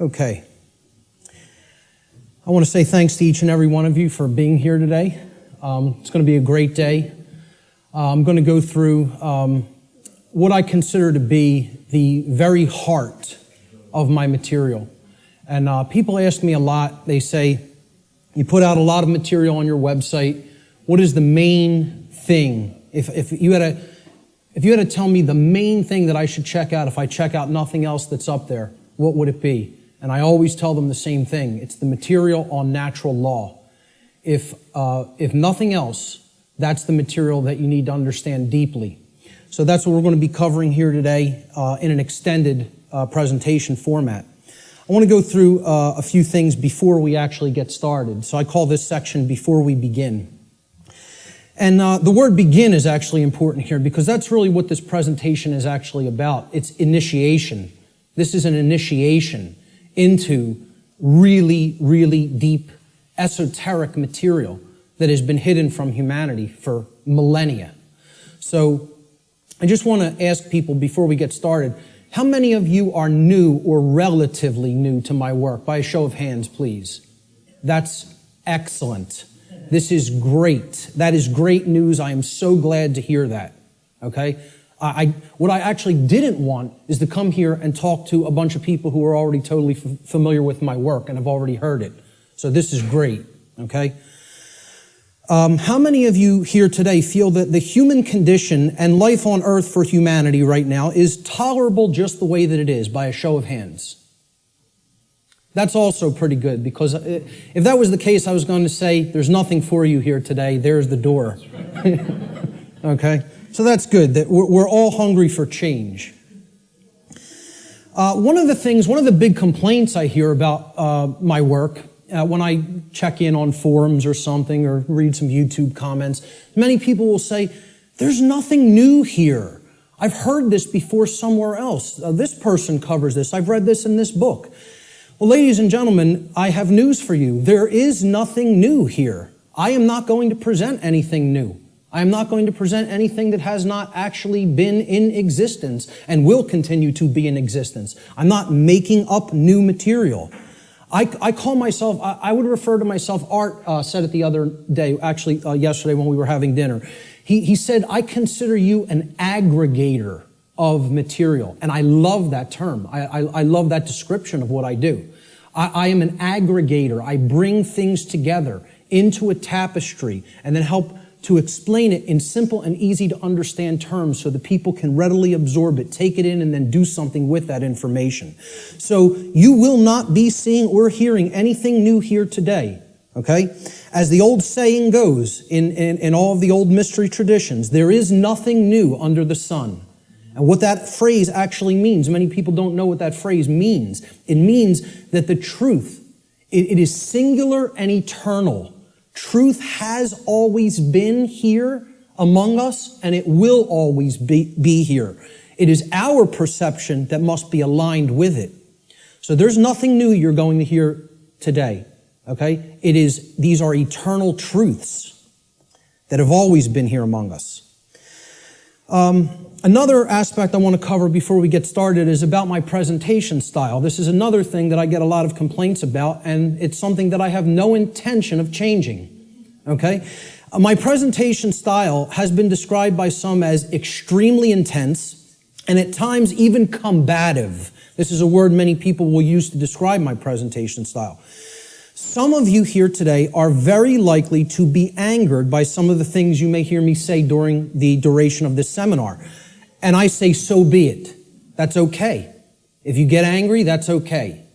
Okay. I want to say thanks to each and every one of you for being here today. It's going to be a great day. I'm going to go through what I consider to be the very heart of my material. And people ask me a lot. They say, you put out a lot of material on your website. What is the main thing? If you had to tell me the main thing that I should check out if I check out nothing else that's up there, what would it be? And I always tell them the same thing. It's the material on natural law. If nothing else, that's the material that you need to understand deeply. So that's what we're going to be covering here today in an extended presentation format. I want to go through a few things before we actually get started. So I call this section Before We Begin. And the word begin is actually important here because that's really what this presentation is actually about. It's initiation. This is an initiation into really, really deep, esoteric material that has been hidden from humanity for millennia. So I just want to ask people before we get started, how many of you are new or relatively new to my work? By a show of hands, please. That's excellent. This is great. That is great news. I am so glad to hear that. Okay? What I actually didn't want is to come here and talk to a bunch of people who are already totally familiar with my work and have already heard it. So this is great, okay? How many of you here today feel that the human condition and life on earth for humanity right now is tolerable just the way that it is, by a show of hands? That's also pretty good, because if that was the case, I was going to say, there's nothing for you here today. There's the door. Okay? So that's good, that we're all hungry for change. One of the big complaints I hear about my work, when I check in on forums or something or read some YouTube comments, many people will say, there's nothing new here. I've heard this before somewhere else. This person covers this. I've read this in this book. Well, ladies and gentlemen, I have news for you. There is nothing new here. I am not going to present anything new. I am not going to present anything that has not actually been in existence and will continue to be in existence. I'm not making up new material. I call myself, I would refer to myself, Art said it the other day, actually yesterday when we were having dinner. He said, I consider you an aggregator of material. And I love that term. I love that description of what I do. I am an aggregator. I bring things together into a tapestry and then help to explain it in simple and easy to understand terms so that people can readily absorb it, take it in, and then do something with that information. So you will not be seeing or hearing anything new here today, okay? As the old saying goes in all of the old mystery traditions, there is nothing new under the sun. And what that phrase actually means, many people don't know what that phrase means. It means that the truth, it is singular and eternal. Truth has always been here among us, and it will always be here. It is our perception that must be aligned with it. So there's nothing new you're going to hear today, okay? These are eternal truths that have always been here among us. Another aspect I want to cover before we get started is about my presentation style. This is another thing that I get a lot of complaints about, and it's something that I have no intention of changing. Okay? My presentation style has been described by some as extremely intense and at times even combative. This is a word many people will use to describe my presentation style. Some of you here today are very likely to be angered by some of the things you may hear me say during the duration of this seminar. And I say, so be it. That's okay. If you get angry, that's okay.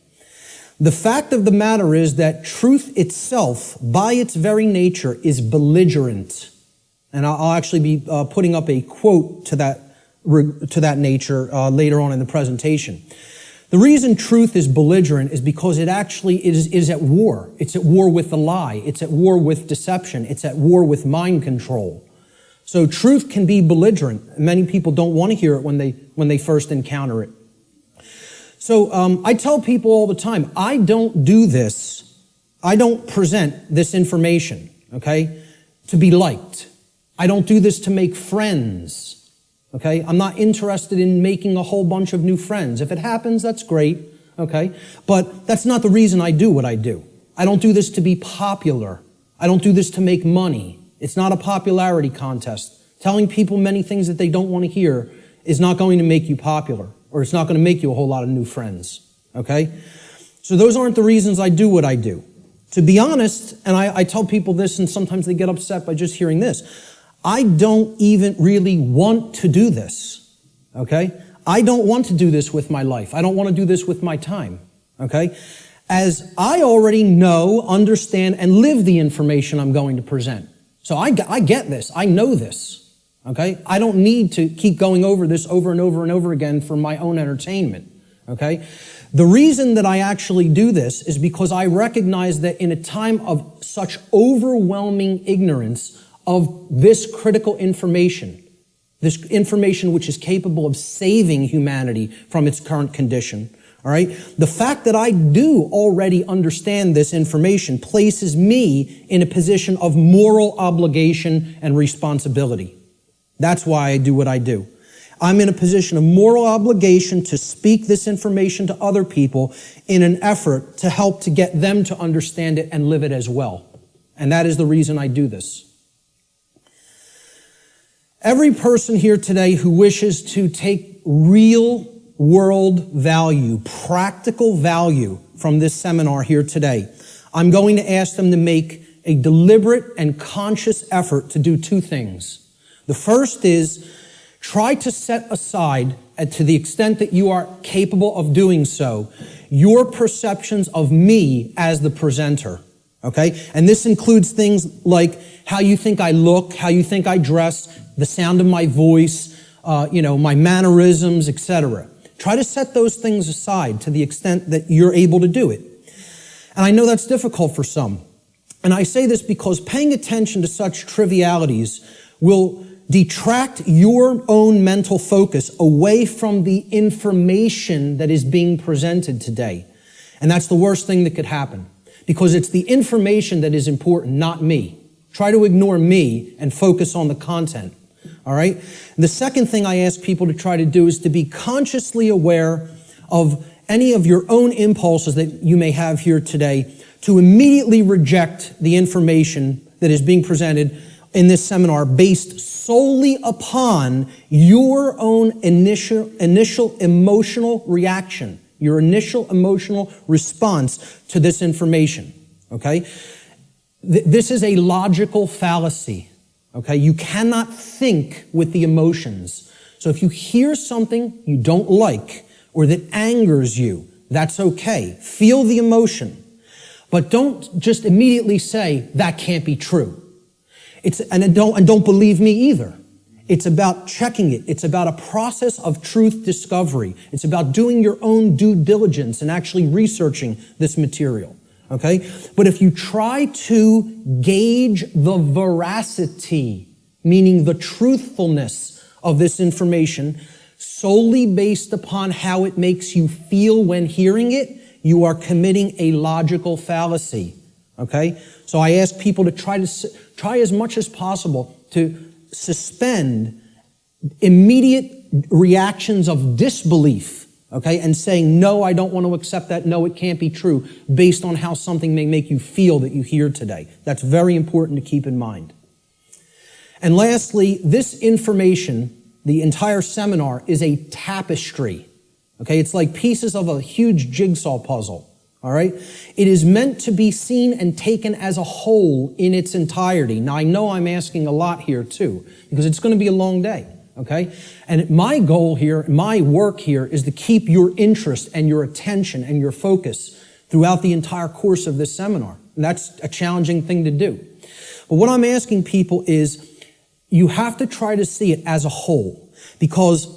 The fact of the matter is that truth itself, by its very nature, is belligerent. And I'll actually be putting up a quote to that nature later on in the presentation. The reason truth is belligerent is because it actually is at war. It's at war with the lie. It's at war with deception. It's at war with mind control. So truth can be belligerent. Many people don't want to hear it when they first encounter it. So I tell people all the time, I don't do this. I don't present this information, okay, to be liked. I don't do this to make friends, okay? I'm not interested in making a whole bunch of new friends. If it happens, that's great, okay? But that's not the reason I do what I do. I don't do this to be popular. I don't do this to make money. It's not a popularity contest. Telling people many things that they don't want to hear is not going to make you popular, or it's not going to make you a whole lot of new friends, okay? So those aren't the reasons I do what I do. To be honest, and I tell people this, and sometimes they get upset by just hearing this, I don't even really want to do this, okay? I don't want to do this with my life. I don't want to do this with my time, okay? As I already know, understand, and live the information I'm going to present. So I get this. I know this, okay? I don't need to keep going over this over and over and over again for my own entertainment, okay? The reason that I actually do this is because I recognize that in a time of such overwhelming ignorance of this critical information, this information which is capable of saving humanity from its current condition, all right? The fact that I do already understand this information places me in a position of moral obligation and responsibility. That's why I do what I do. I'm in a position of moral obligation to speak this information to other people in an effort to help to get them to understand it and live it as well. And that is the reason I do this. Every person here today who wishes to take real world value, practical value from this seminar here today, I'm going to ask them to make a deliberate and conscious effort to do two things. The first is try to set aside, to the extent that you are capable of doing so, your perceptions of me as the presenter, okay? And this includes things like how you think I look, how you think I dress, the sound of my voice, my mannerisms, etc. Try to set those things aside to the extent that you're able to do it. And I know that's difficult for some. And I say this because paying attention to such trivialities will detract your own mental focus away from the information that is being presented today. And that's the worst thing that could happen, because it's the information that is important, not me. Try to ignore me and focus on the content. All right? The second thing I ask people to try to do is to be consciously aware of any of your own impulses that you may have here today, to immediately reject the information that is being presented in this seminar based solely upon your own initial emotional reaction, your initial emotional response to this information. Okay? This is a logical fallacy. Okay, you cannot think with the emotions. So if you hear something you don't like or that angers you, that's okay. Feel the emotion. But don't just immediately say, that can't be true. And don't believe me either. It's about checking it. It's about a process of truth discovery. It's about doing your own due diligence and actually researching this material. Okay? But if you try to gauge the veracity, meaning the truthfulness of this information, solely based upon how it makes you feel when hearing it, you are committing a logical fallacy. Okay? So I ask people to try as much as possible to suspend immediate reactions of disbelief. Okay, and saying, no, I don't want to accept that, no, it can't be true, based on how something may make you feel that you hear today. That's very important to keep in mind. And lastly, this information, the entire seminar, is a tapestry. Okay, it's like pieces of a huge jigsaw puzzle. All right? It is meant to be seen and taken as a whole in its entirety. Now, I know I'm asking a lot here too, because it's going to be a long day. okay? And my goal here, my work here is to keep your interest and your attention and your focus throughout the entire course of this seminar. And that's a challenging thing to do. But what I'm asking people is you have to try to see it as a whole, because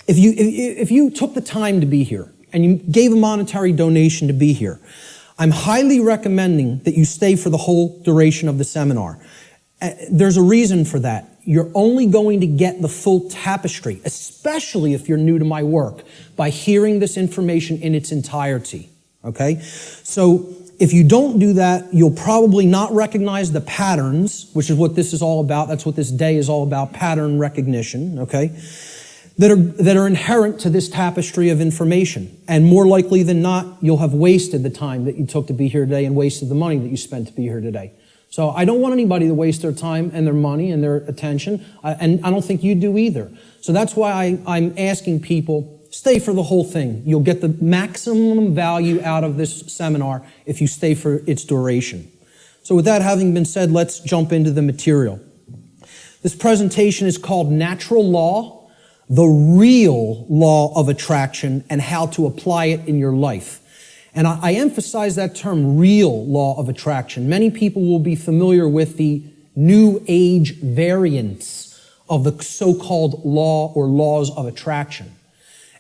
if you took the time to be here and you gave a monetary donation to be here, I'm highly recommending that you stay for the whole duration of the seminar. There's a reason for that. You're only going to get the full tapestry, especially if you're new to my work, by hearing this information in its entirety, okay? So if you don't do that, you'll probably not recognize the patterns, which is what this is all about. That's what this day is all about, pattern recognition, okay? That are inherent to this tapestry of information. And more likely than not, you'll have wasted the time that you took to be here today and wasted the money that you spent to be here today. So I don't want anybody to waste their time and their money and their attention, and I don't think you do either. So that's why I'm asking people, stay for the whole thing. You'll get the maximum value out of this seminar if you stay for its duration. So with that having been said, let's jump into the material. This presentation is called Natural Law, the Real Law of Attraction, and How to Apply It in Your Life. And I emphasize that term, real law of attraction. Many people will be familiar with the New Age variants of the so-called law or laws of attraction.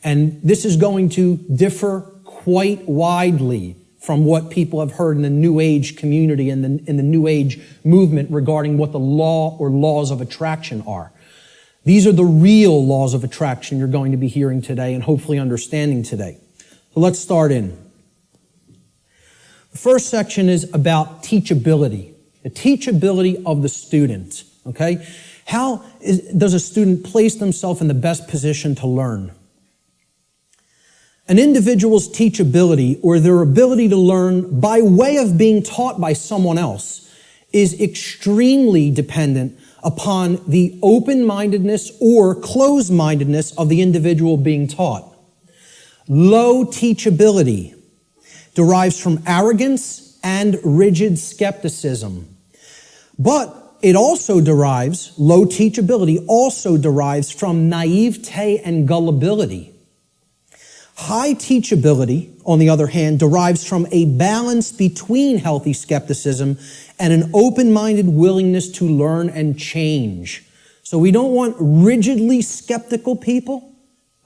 And this is going to differ quite widely from what people have heard in the New Age community and in the New Age movement regarding what the law or laws of attraction are. These are the real laws of attraction you're going to be hearing today and hopefully understanding today. So let's start in. The first section is about teachability, the teachability of the student, okay? How does a student place themselves in the best position to learn? An individual's teachability, or their ability to learn by way of being taught by someone else, is extremely dependent upon the open-mindedness or closed-mindedness of the individual being taught. Low teachability derives from arrogance and rigid skepticism. But it also derives, low teachability also derives from naivete and gullibility. High teachability, on the other hand, derives from a balance between healthy skepticism and an open-minded willingness to learn and change. So we don't want rigidly skeptical people,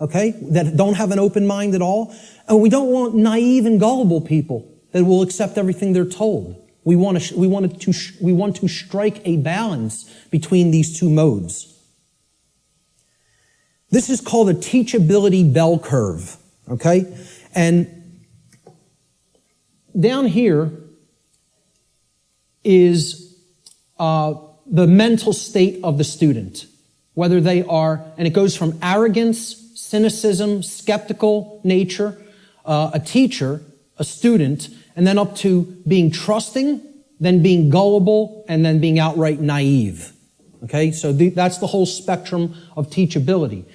okay, that don't have an open mind at all. And we don't want naive and gullible people that will accept everything they're told. We want to strike a balance between these two modes. This is called a teachability bell curve, okay? And down here is the mental state of the student, whether they are, and it goes from arrogance, cynicism, skeptical nature, a teacher, a student, and then up to being trusting, then being gullible, and then being outright naive. Okay, so that's the whole spectrum of teachability.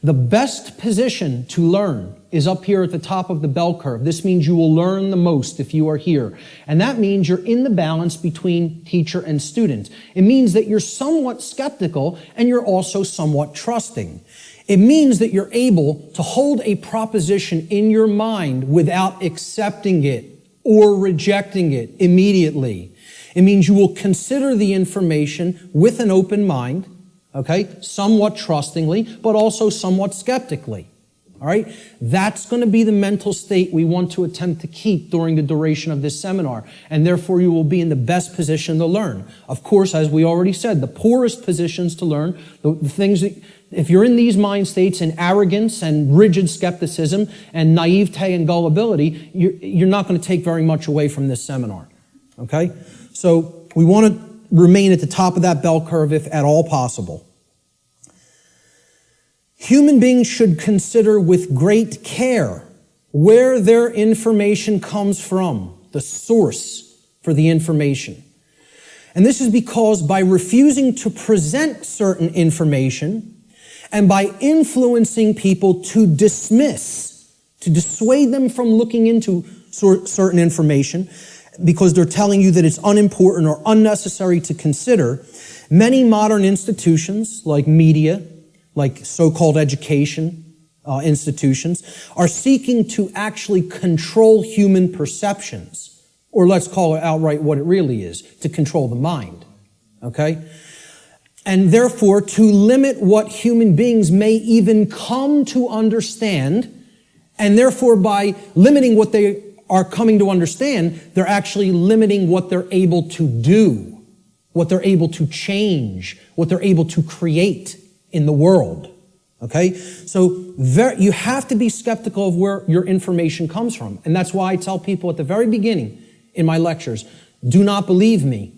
The best position to learn is up here at the top of the bell curve. This means you will learn the most if you are here. And that means you're in the balance between teacher and student. It means that you're somewhat skeptical and you're also somewhat trusting. It means that you're able to hold a proposition in your mind without accepting it or rejecting it immediately. It means you will consider the information with an open mind, okay, somewhat trustingly, but also somewhat skeptically. All right? That's going to be the mental state we want to attempt to keep during the duration of this seminar, and therefore you will be in the best position to learn. Of course, as we already said, the poorest positions to learn, the things that, if you're in these mind states in arrogance and rigid skepticism and naivete and gullibility, you're not going to take very much away from this seminar. Okay? So we want to remain at the top of that bell curve if at all possible. Human beings should consider with great care where their information comes from, the source for the information. And this is because by refusing to present certain information and by influencing people to dismiss, to dissuade them from looking into certain information because they're telling you that it's unimportant or unnecessary to consider, many modern institutions like media, like so-called education institutions, are seeking to actually control human perceptions, or let's call it outright what it really is, to control the mind, okay? And therefore, to limit what human beings may even come to understand, and therefore by limiting what they are coming to understand, they're actually limiting what they're able to do, what they're able to change, what they're able to create in the world. Okay? So you have to be skeptical of where your information comes from. And that's why I tell people at the very beginning in my lectures, do not believe me.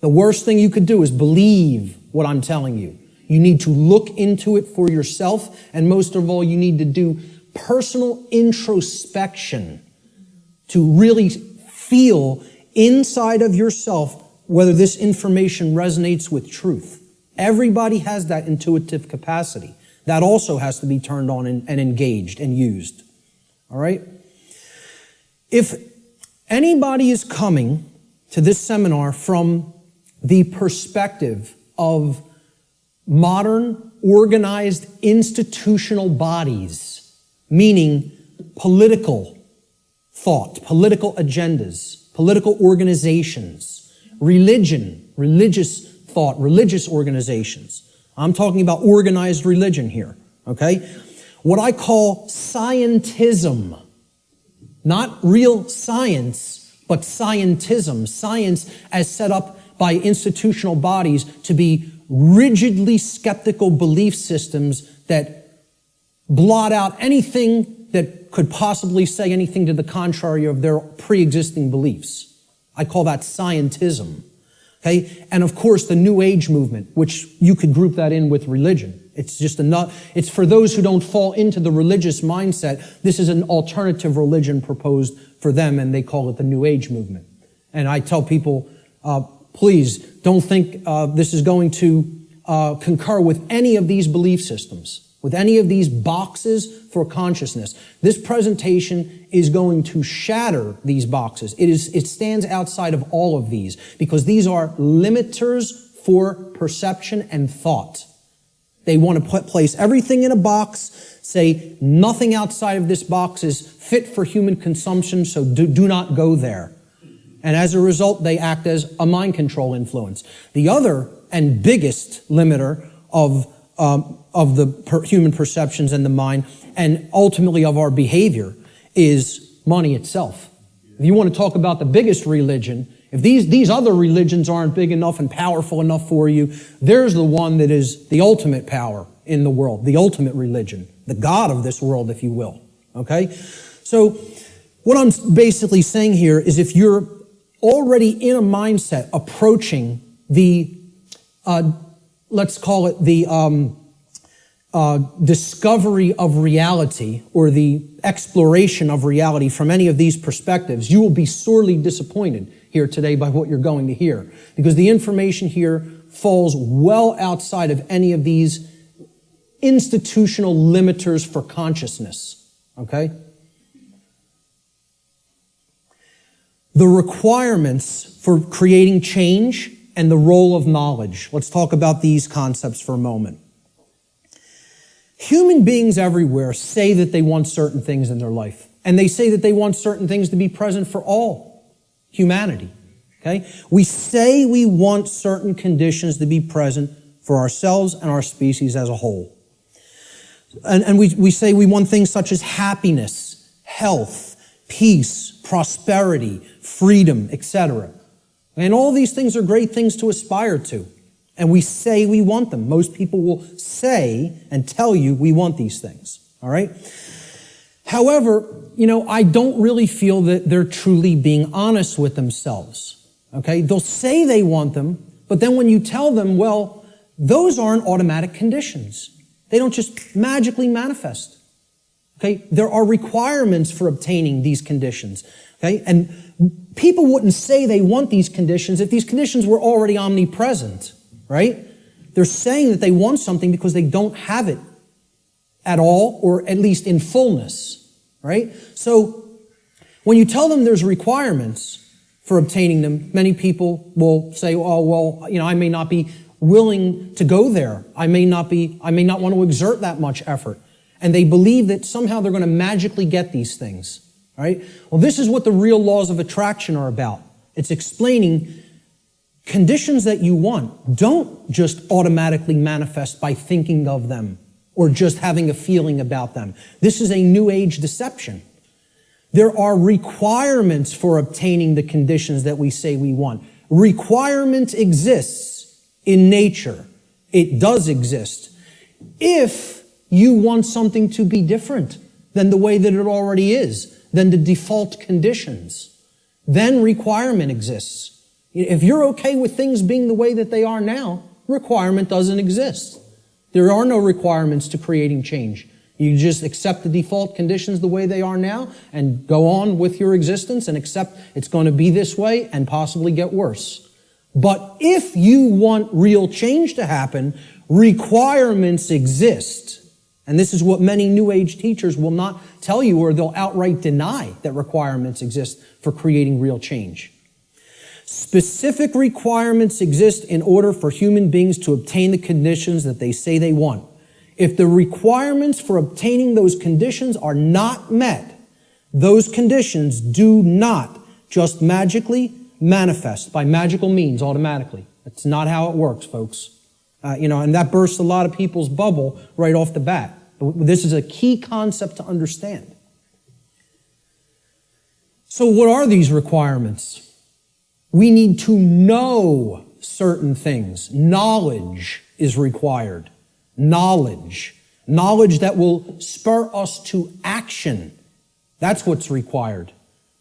The worst thing you could do is believe what I'm telling you. You need to look into it for yourself, and most of all, you need to do personal introspection to really feel inside of yourself whether this information resonates with truth. Everybody has that intuitive capacity. That also has to be turned on and engaged and used. All right? If anybody is coming to this seminar from the perspective of modern, organized, institutional bodies, meaning political thought, political agendas, political organizations, religion, religious thought, religious organizations. I'm talking about organized religion here, okay? What I call scientism. Not real science, but scientism. Science as set up by institutional bodies to be rigidly skeptical belief systems that blot out anything that could possibly say anything to the contrary of their pre-existing beliefs. I call that scientism. Okay? And of course, the New Age movement, which you could group that in with religion. It's just it's for those who don't fall into the religious mindset. This is an alternative religion proposed for them, and they call it the New Age movement. And I tell people, please don't think this is going to concur with any of these belief systems, with any of these boxes for consciousness. This presentation is going to shatter these boxes. It stands outside of all of these because these are limiters for perception and thought. They want to place everything in a box, say nothing outside of this box is fit for human consumption, so do not go there. And as a result, they act as a mind control influence. The other and biggest limiter of the human perceptions and the mind, and ultimately of our behavior, is money itself. If you want to talk about the biggest religion, if these other religions aren't big enough and powerful enough for you, there's the one that is the ultimate power in the world, the ultimate religion, the God of this world, if you will. Okay? So what I'm basically saying here is if you're already in a mindset approaching the, let's call it the discovery of reality or the exploration of reality from any of these perspectives, you will be sorely disappointed here today by what you're going to hear. Because the information here falls well outside of any of these institutional limiters for consciousness. Okay? The requirements for creating change and the role of knowledge. Let's talk about these concepts for a moment. Human beings everywhere say that they want certain things in their life. And they say that they want certain things to be present for all humanity. Okay? We say we want certain conditions to be present for ourselves and our species as a whole. And we say we want things such as happiness, health, peace, prosperity, freedom, etc. And all these things are great things to aspire to. And we say we want them. Most people will say and tell you we want these things. All right? However, I don't really feel that they're truly being honest with themselves. Okay? They'll say they want them, but then when you tell them, well, those aren't automatic conditions. They don't just magically manifest. Okay? There are requirements for obtaining these conditions. Okay? And people wouldn't say they want these conditions if these conditions were already omnipresent. Right? They're saying that they want something because they don't have it at all, or at least in fullness. Right? So, when you tell them there's requirements for obtaining them, many people will say, oh, well, I may not be willing to go there. I may not want to exert that much effort. And they believe that somehow they're going to magically get these things. Right? Well, this is what the real laws of attraction are about. It's explaining conditions that you want don't just automatically manifest by thinking of them or just having a feeling about them. This is a New Age deception. There are requirements for obtaining the conditions that we say we want. Requirement exists in nature. It does exist. If you want something to be different than the way that it already is, than the default conditions, then requirement exists. If you're okay with things being the way that they are now, requirement doesn't exist. There are no requirements to creating change. You just accept the default conditions the way they are now and go on with your existence and accept it's going to be this way and possibly get worse. But if you want real change to happen, requirements exist. And this is what many New Age teachers will not tell you, or they'll outright deny that requirements exist for creating real change. Specific requirements exist in order for human beings to obtain the conditions that they say they want. If the requirements for obtaining those conditions are not met, those conditions do not just magically manifest by magical means automatically. That's not how it works, folks. And that bursts a lot of people's bubble right off the bat. This is a key concept to understand. So what are these requirements? We need to know certain things. Knowledge is required. Knowledge. Knowledge that will spur us to action. That's what's required.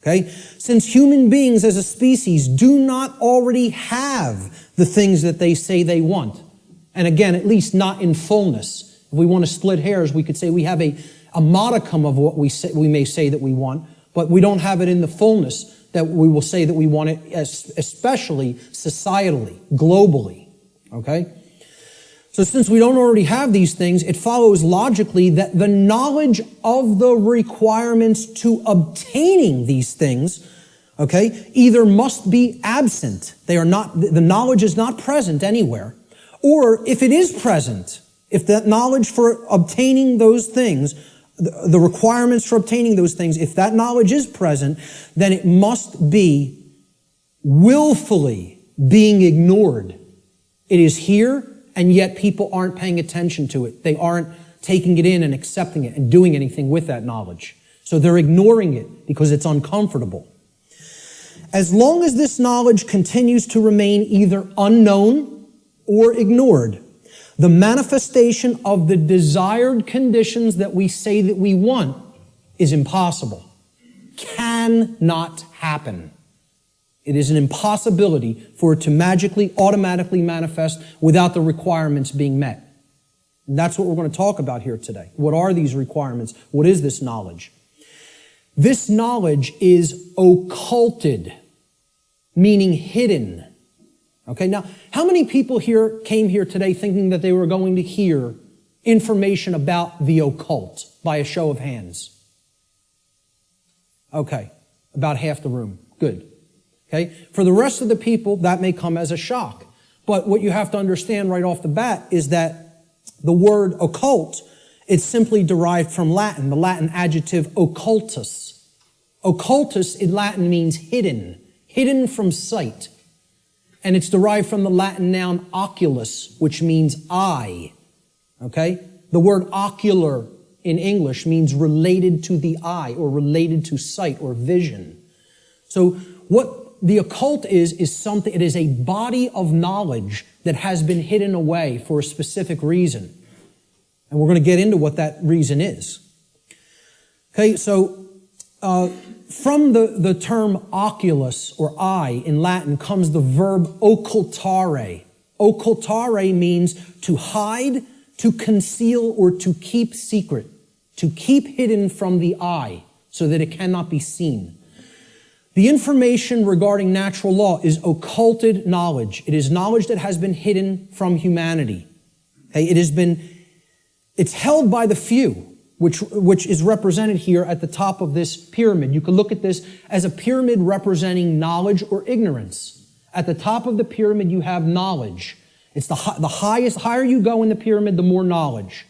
Okay? Since human beings as a species do not already have the things that they say they want, and again, at least not in fullness. If we want to split hairs, we could say we have a modicum of what we may say that we want, but we don't have it in the fullness that we will say that we want it, especially societally, globally. Okay? So since we don't already have these things, it follows logically that the knowledge of the requirements to obtaining these things, okay, either must be absent. The knowledge is not present anywhere. Or if it is present, if that knowledge for obtaining those things, the requirements for obtaining those things, if that knowledge is present, then it must be willfully being ignored. It is here, and yet people aren't paying attention to it. They aren't taking it in and accepting it and doing anything with that knowledge. So they're ignoring it because it's uncomfortable. As long as this knowledge continues to remain either unknown or ignored, the manifestation of the desired conditions that we say that we want is impossible. Cannot happen. It is an impossibility for it to magically, automatically manifest without the requirements being met. And that's what we're going to talk about here today. What are these requirements? What is this knowledge? This knowledge is occulted, meaning hidden. Okay, now, how many people here came here today thinking that they were going to hear information about the occult by a show of hands? Okay, about half the room. Good. Okay, for the rest of the people, that may come as a shock. But what you have to understand right off the bat is that the word occult, it's simply derived from Latin, the Latin adjective occultus. Occultus in Latin means hidden, hidden from sight. And it's derived from the Latin noun oculus, which means eye. Okay? The word ocular in English means related to the eye or related to sight or vision. So what the occult is something, it is a body of knowledge that has been hidden away for a specific reason. And we're going to get into what that reason is. Okay, so from the term oculus or eye in Latin comes the verb occultare. Occultare means to hide, to conceal, or to keep secret. To keep hidden from the eye so that it cannot be seen. The information regarding natural law is occulted knowledge. It is knowledge that has been hidden from humanity. Okay? It's held by the few, which is represented here at the top of this pyramid. You can look at this as a pyramid representing knowledge or ignorance. At the top of the pyramid, you have knowledge. It's the higher you go in the pyramid, the more knowledge.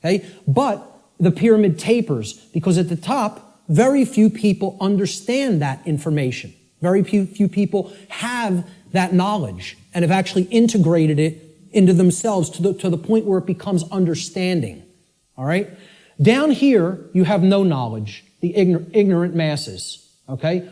Okay? But the pyramid tapers because at the top, very few people understand that information. Very few people have that knowledge and have actually integrated it into themselves to the point where it becomes understanding. All right? Down here, you have no knowledge, the ignorant masses. Okay?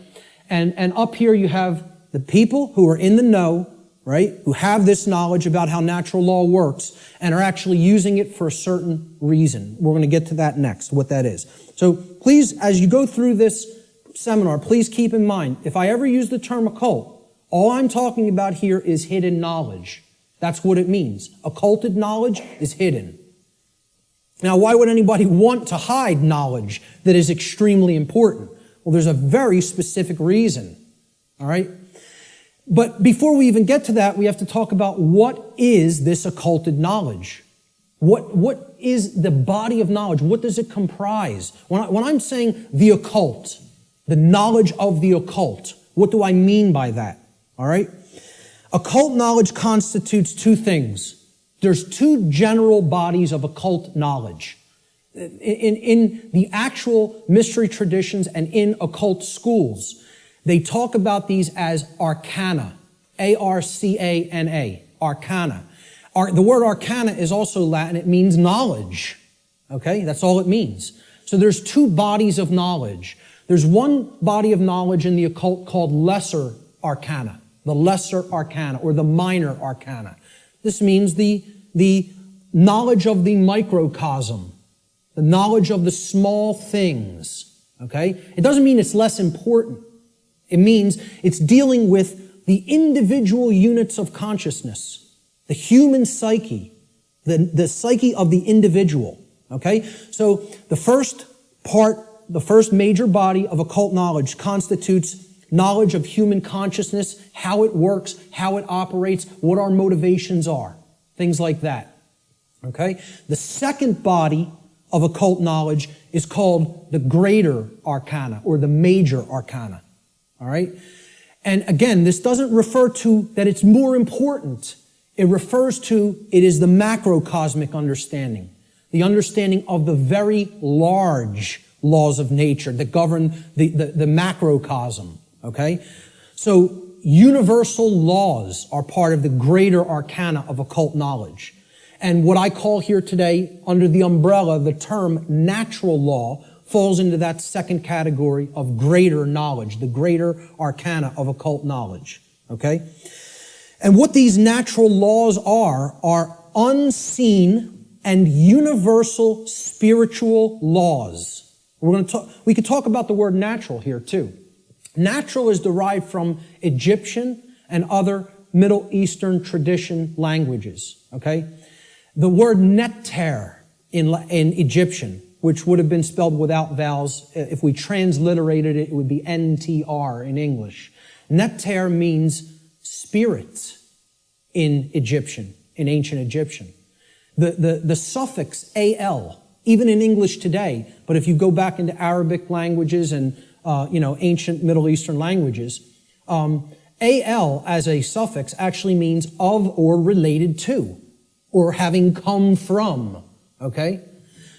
And up here, you have the people who are in the know, right? Who have this knowledge about how natural law works and are actually using it for a certain reason. We're going to get to that next, what that is. So please, as you go through this seminar, please keep in mind, if I ever use the term occult, all I'm talking about here is hidden knowledge. That's what it means. Occulted knowledge is hidden. Now, why would anybody want to hide knowledge that is extremely important? Well, there's a very specific reason. All right? But before we even get to that, we have to talk about what is this occulted knowledge? What is the body of knowledge? What does it comprise? When I'm saying the occult, the knowledge of the occult, what do I mean by that? All right? Occult knowledge constitutes two things. There's two general bodies of occult knowledge. In the actual mystery traditions and in occult schools, they talk about these as arcana, A-R-C-A-N-A, arcana. The word arcana is also Latin. It means knowledge. Okay? That's all it means. So there's two bodies of knowledge. There's one body of knowledge in the occult called lesser arcana, the lesser arcana or the minor arcana. This means the knowledge of the microcosm, the knowledge of the small things. Okay? It doesn't mean it's less important. It means it's dealing with the individual units of consciousness, the human psyche, the psyche of the individual. Okay? So the first major body of occult knowledge constitutes knowledge of human consciousness, how it works, how it operates, what our motivations are, things like that. Okay? The second body of occult knowledge is called the greater arcana or the major arcana. All right? And again, this doesn't refer to that it's more important. It refers to it is the macrocosmic understanding, the understanding of the very large laws of nature that govern the macrocosm. Okay? So universal laws are part of the greater arcana of occult knowledge. And what I call here today, under the umbrella, the term natural law, falls into that second category of greater knowledge, the greater arcana of occult knowledge. Okay? And what these natural laws are unseen and universal spiritual laws. We could talk about the word natural here too. Natural is derived from Egyptian and other Middle Eastern tradition languages. Okay? The word neter in Egyptian, which would have been spelled without vowels, if we transliterated it, it would be N-T-R in English. Neter means spirit in Egyptian, in ancient Egyptian. The suffix al, even in English today, but if you go back into Arabic languages and ancient Middle Eastern languages, al as a suffix actually means of or related to, or having come from. Okay?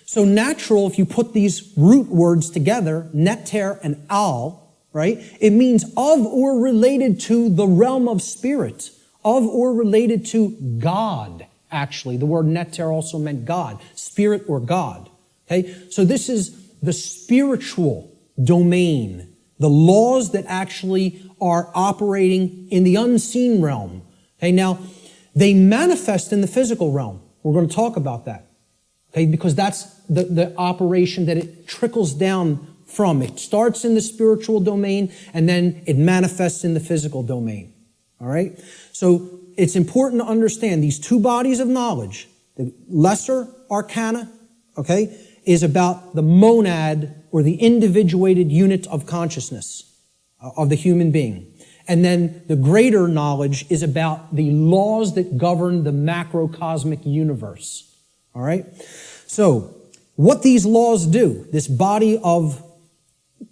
So natural, if you put these root words together, neter and al, right? It means of or related to the realm of spirit, of or related to God, actually. The word neter also meant God, spirit or God. Okay? So this is the spiritual domain, the laws that actually are operating in the unseen realm. Okay? Now, they manifest in the physical realm. We're going to talk about that. Okay? Because that's the operation that it trickles down from. It starts in the spiritual domain and then it manifests in the physical domain. All right? So it's important to understand these two bodies of knowledge. The lesser arcana, okay, is about the monad or the individuated unit of consciousness of the human being. And then the greater knowledge is about the laws that govern the macrocosmic universe. All right? So, what these laws do, this body of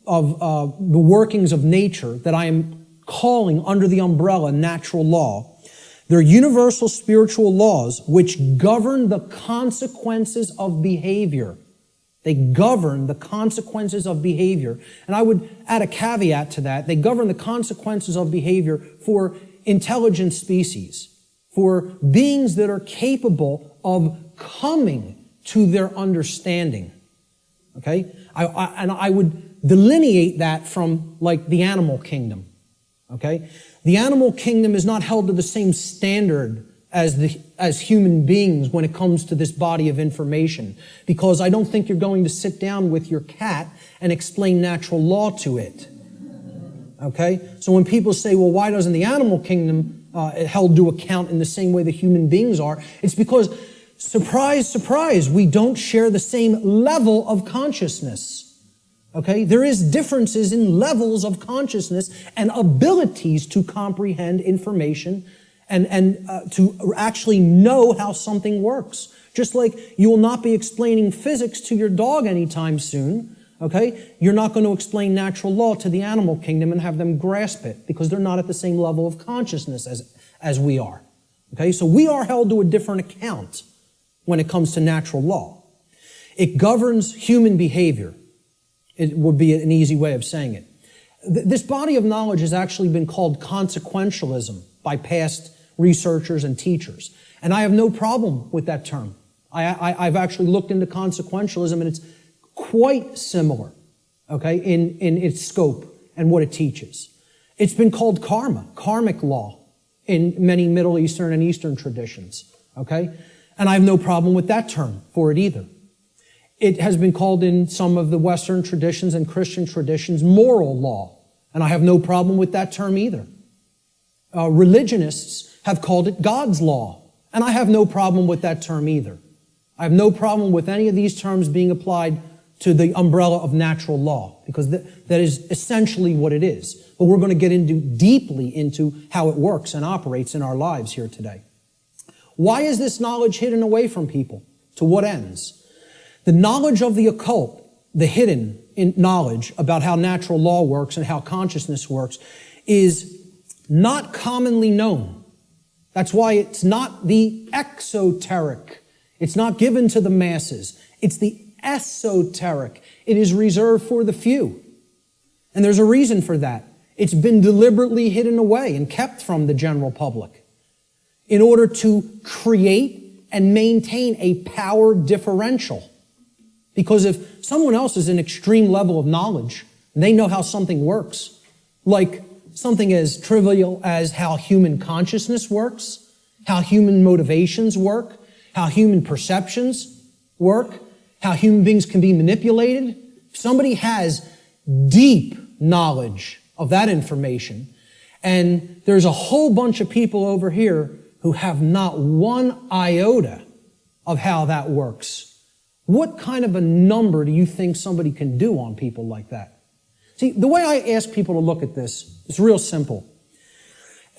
the workings of nature that I am calling under the umbrella natural law, They're universal spiritual laws which govern the consequences of behavior. They govern the consequences of behavior. And I would add a caveat to that. They govern the consequences of behavior for intelligent species, for beings that are capable of coming to their understanding. Okay? I would delineate that from like the animal kingdom. Okay? The animal kingdom is not held to the same standard as human beings when it comes to this body of information, because I don't think you're going to sit down with your cat and explain natural law to it. Okay? So when people say, well, why doesn't the animal kingdom held to account in the same way that human beings are? It's because, surprise, surprise, we don't share the same level of consciousness. Okay? There is differences in levels of consciousness and abilities to comprehend information and to actually know how something works. Just like you will not be explaining physics to your dog anytime soon, okay? You're not going to explain natural law to the animal kingdom and have them grasp it because they're not at the same level of consciousness as we are. Okay? So we are held to a different account when it comes to natural law. It governs human behavior. It would be an easy way of saying it. This body of knowledge has actually been called consequentialism by past researchers and teachers. And I have no problem with that term. I've actually looked into consequentialism, and it's quite similar, okay, in its scope and what it teaches. It's been called karma, karmic law, in many Middle Eastern and Eastern traditions, okay? And I have no problem with that term for it either. It has been called in some of the Western traditions and Christian traditions moral law, and I have no problem with that term either. Religionists have called it God's law, and I have no problem with that term either. I have no problem with any of these terms being applied to the umbrella of natural law, because that is essentially what it is. But we're going to get deeply into how it works and operates in our lives here today. Why is this knowledge hidden away from people? To what ends? The knowledge of the occult, the hidden knowledge about how natural law works and how consciousness works, is not commonly known. That's why it's not the exoteric. It's not given to the masses. It's the esoteric. It is reserved for the few. And there's a reason for that. It's been deliberately hidden away and kept from the general public in order to create and maintain a power differential. Because if someone else is an extreme level of knowledge, and they know how something works, like something as trivial as how human consciousness works, how human motivations work, how human perceptions work, how human beings can be manipulated. If somebody has deep knowledge of that information, and there's a whole bunch of people over here who have not one iota of how that works, what kind of a number do you think somebody can do on people like that? See, the way I ask people to look at this is real simple.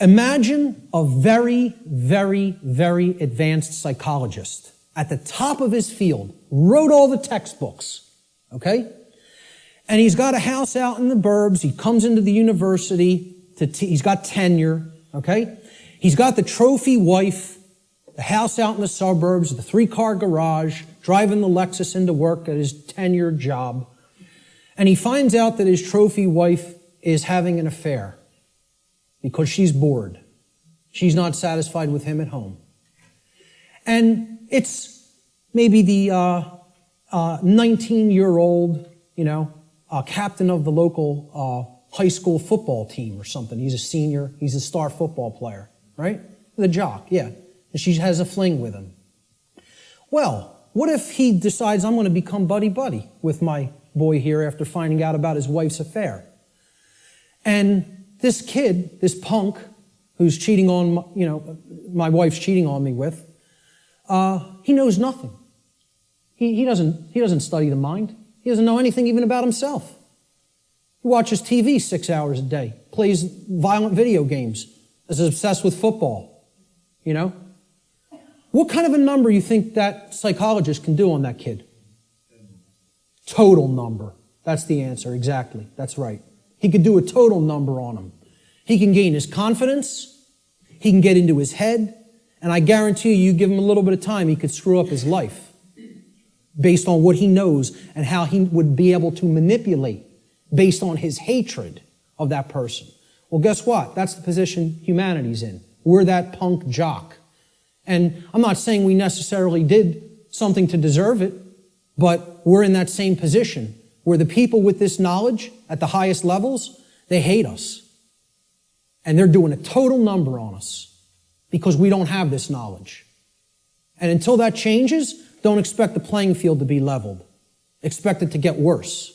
Imagine a very, very, very advanced psychologist at the top of his field, wrote all the textbooks, okay? And he's got a house out in the burbs. He comes into the university. He's got tenure, okay? He's got the trophy wife, the house out in the suburbs, the 3-car garage, driving the Lexus into work at his tenured job. And he finds out that his trophy wife is having an affair because she's bored. She's not satisfied with him at home. And it's maybe the 19-year-old, captain of the local high school football team or something. He's a senior. He's a star football player, right? The jock, yeah. And she has a fling with him. Well, what if he decides, I'm going to become buddy-buddy with my boy here after finding out about his wife's affair? And this kid, this punk, who's cheating on, my wife's cheating on me with, he knows nothing. He doesn't study the mind. He doesn't know anything even about himself. He watches TV 6 hours a day, plays violent video games, is obsessed with football, What kind of a number you think that psychologist can do on that kid? Total number. That's the answer, exactly. That's right. He could do a total number on him. He can gain his confidence. he can get into his head, and I guarantee you give him a little bit of time, he could screw up his life based on what he knows and how he would be able to manipulate based on his hatred of that person. Well, guess what? That's the position humanity's in. We're that punk jock. And I'm not saying we necessarily did something to deserve it, but we're in that same position where the people with this knowledge at the highest levels, they hate us. And they're doing a total number on us because we don't have this knowledge. And until that changes, don't expect the playing field to be leveled. Expect it to get worse.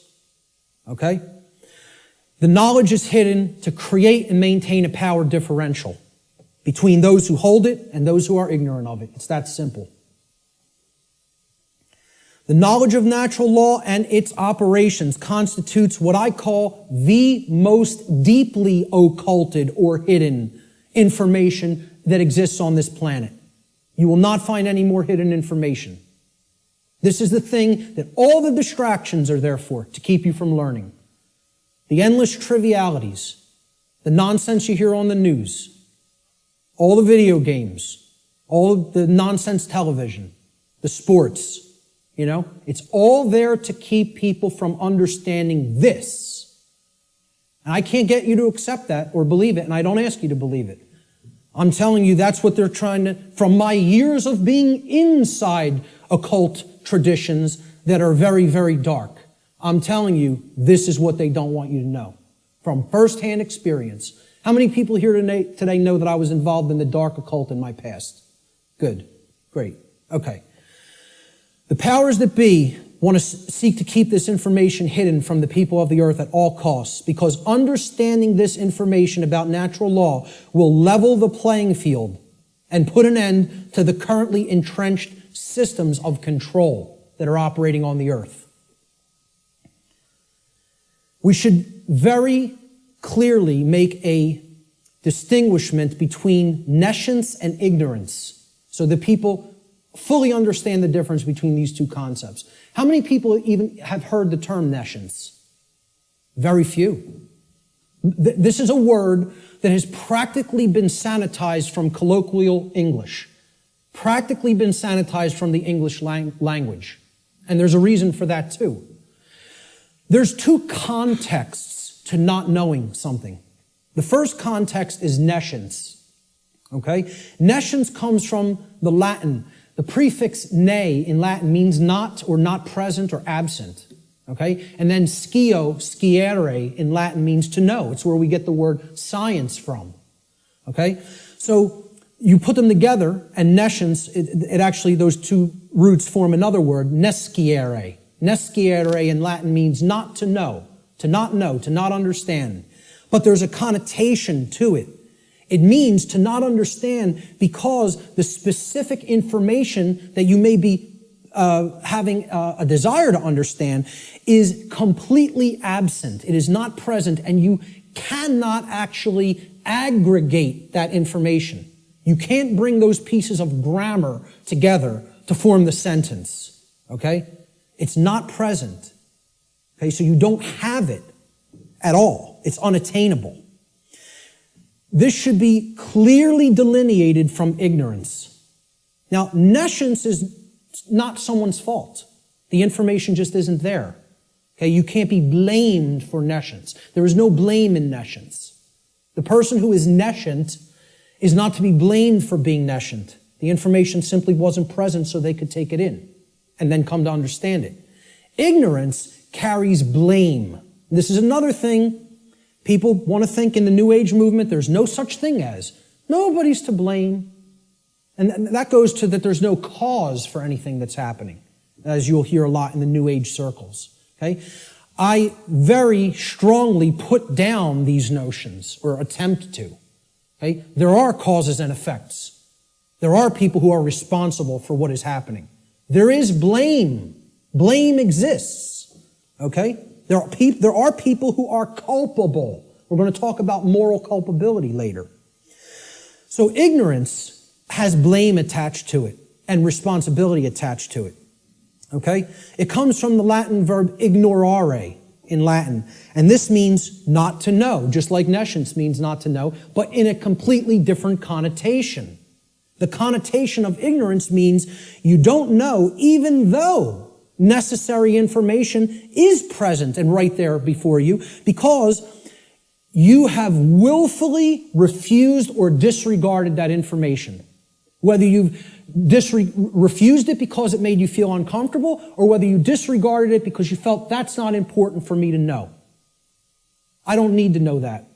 Okay? The knowledge is hidden to create and maintain a power differential between those who hold it and those who are ignorant of it. It's that simple. The knowledge of natural law and its operations constitutes what I call the most deeply occulted or hidden information that exists on this planet. You will not find any more hidden information. This is the thing that all the distractions are there for, to keep you from learning. The endless trivialities, the nonsense you hear on the news, all the video games, all of the nonsense television, the sports, it's all there to keep people from understanding this. And I can't get you to accept that or believe it, and I don't ask you to believe it. I'm telling you that's what they're trying to, from my years of being inside occult traditions that are very, very dark. I'm telling you, this is what they don't want you to know. From firsthand experience. How many people here today know that I was involved in the dark occult in my past? Good. Great. Okay. The powers that be want to seek to keep this information hidden from the people of the earth at all costs, because understanding this information about natural law will level the playing field and put an end to the currently entrenched systems of control that are operating on the earth. We should very clearly make a distinguishment between nescience and ignorance so that people fully understand the difference between these two concepts. How many people even have heard the term nescience? Very few. This is a word that has practically been sanitized from colloquial English, practically been sanitized from the English language. And there's a reason for that too. There's two contexts to not knowing something. The first context is nescience. Okay? Nescience comes from the Latin. The prefix ne in Latin means not or not present or absent. Okay? And then sciere in Latin means to know. It's where we get the word science from. Okay? So you put them together, and nescience, it actually, those two roots form another word, nesciere. Nesciere in Latin means not to know, to not understand. But there's a connotation to it. It means to not understand because the specific information that you may be having a desire to understand is completely absent. It is not present, and you cannot actually aggregate that information. You can't bring those pieces of grammar together to form the sentence. Okay? It's not present. Okay? So you don't have it at all. It's unattainable. This should be clearly delineated from ignorance. Now, nescience is not someone's fault. The information just isn't there. Okay? You can't be blamed for nescience. There is no blame in nescience. The person who is nescient is not to be blamed for being nescient. The information simply wasn't present so they could take it in and then come to understand it. Ignorance carries blame. This is another thing. People want to think in the New Age movement there's no such thing as. Nobody's to blame. And that goes to that there's no cause for anything that's happening, as you'll hear a lot in the New Age circles. Okay? I very strongly put down these notions, or attempt to. Okay? There are causes and effects. There are people who are responsible for what is happening. There is blame. Blame exists. Okay? There are people who are culpable. We're going to talk about moral culpability later. So ignorance has blame attached to it and responsibility attached to it. Okay? It comes from the Latin verb ignorare. in Latin. And this means not to know, just like nescience means not to know, but in a completely different connotation. The connotation of ignorance means you don't know even though necessary information is present and right there before you, because you have willfully refused or disregarded that information. Whether you've refused it because it made you feel uncomfortable, or whether you disregarded it because you felt that's not important for me to know. I don't need to know that.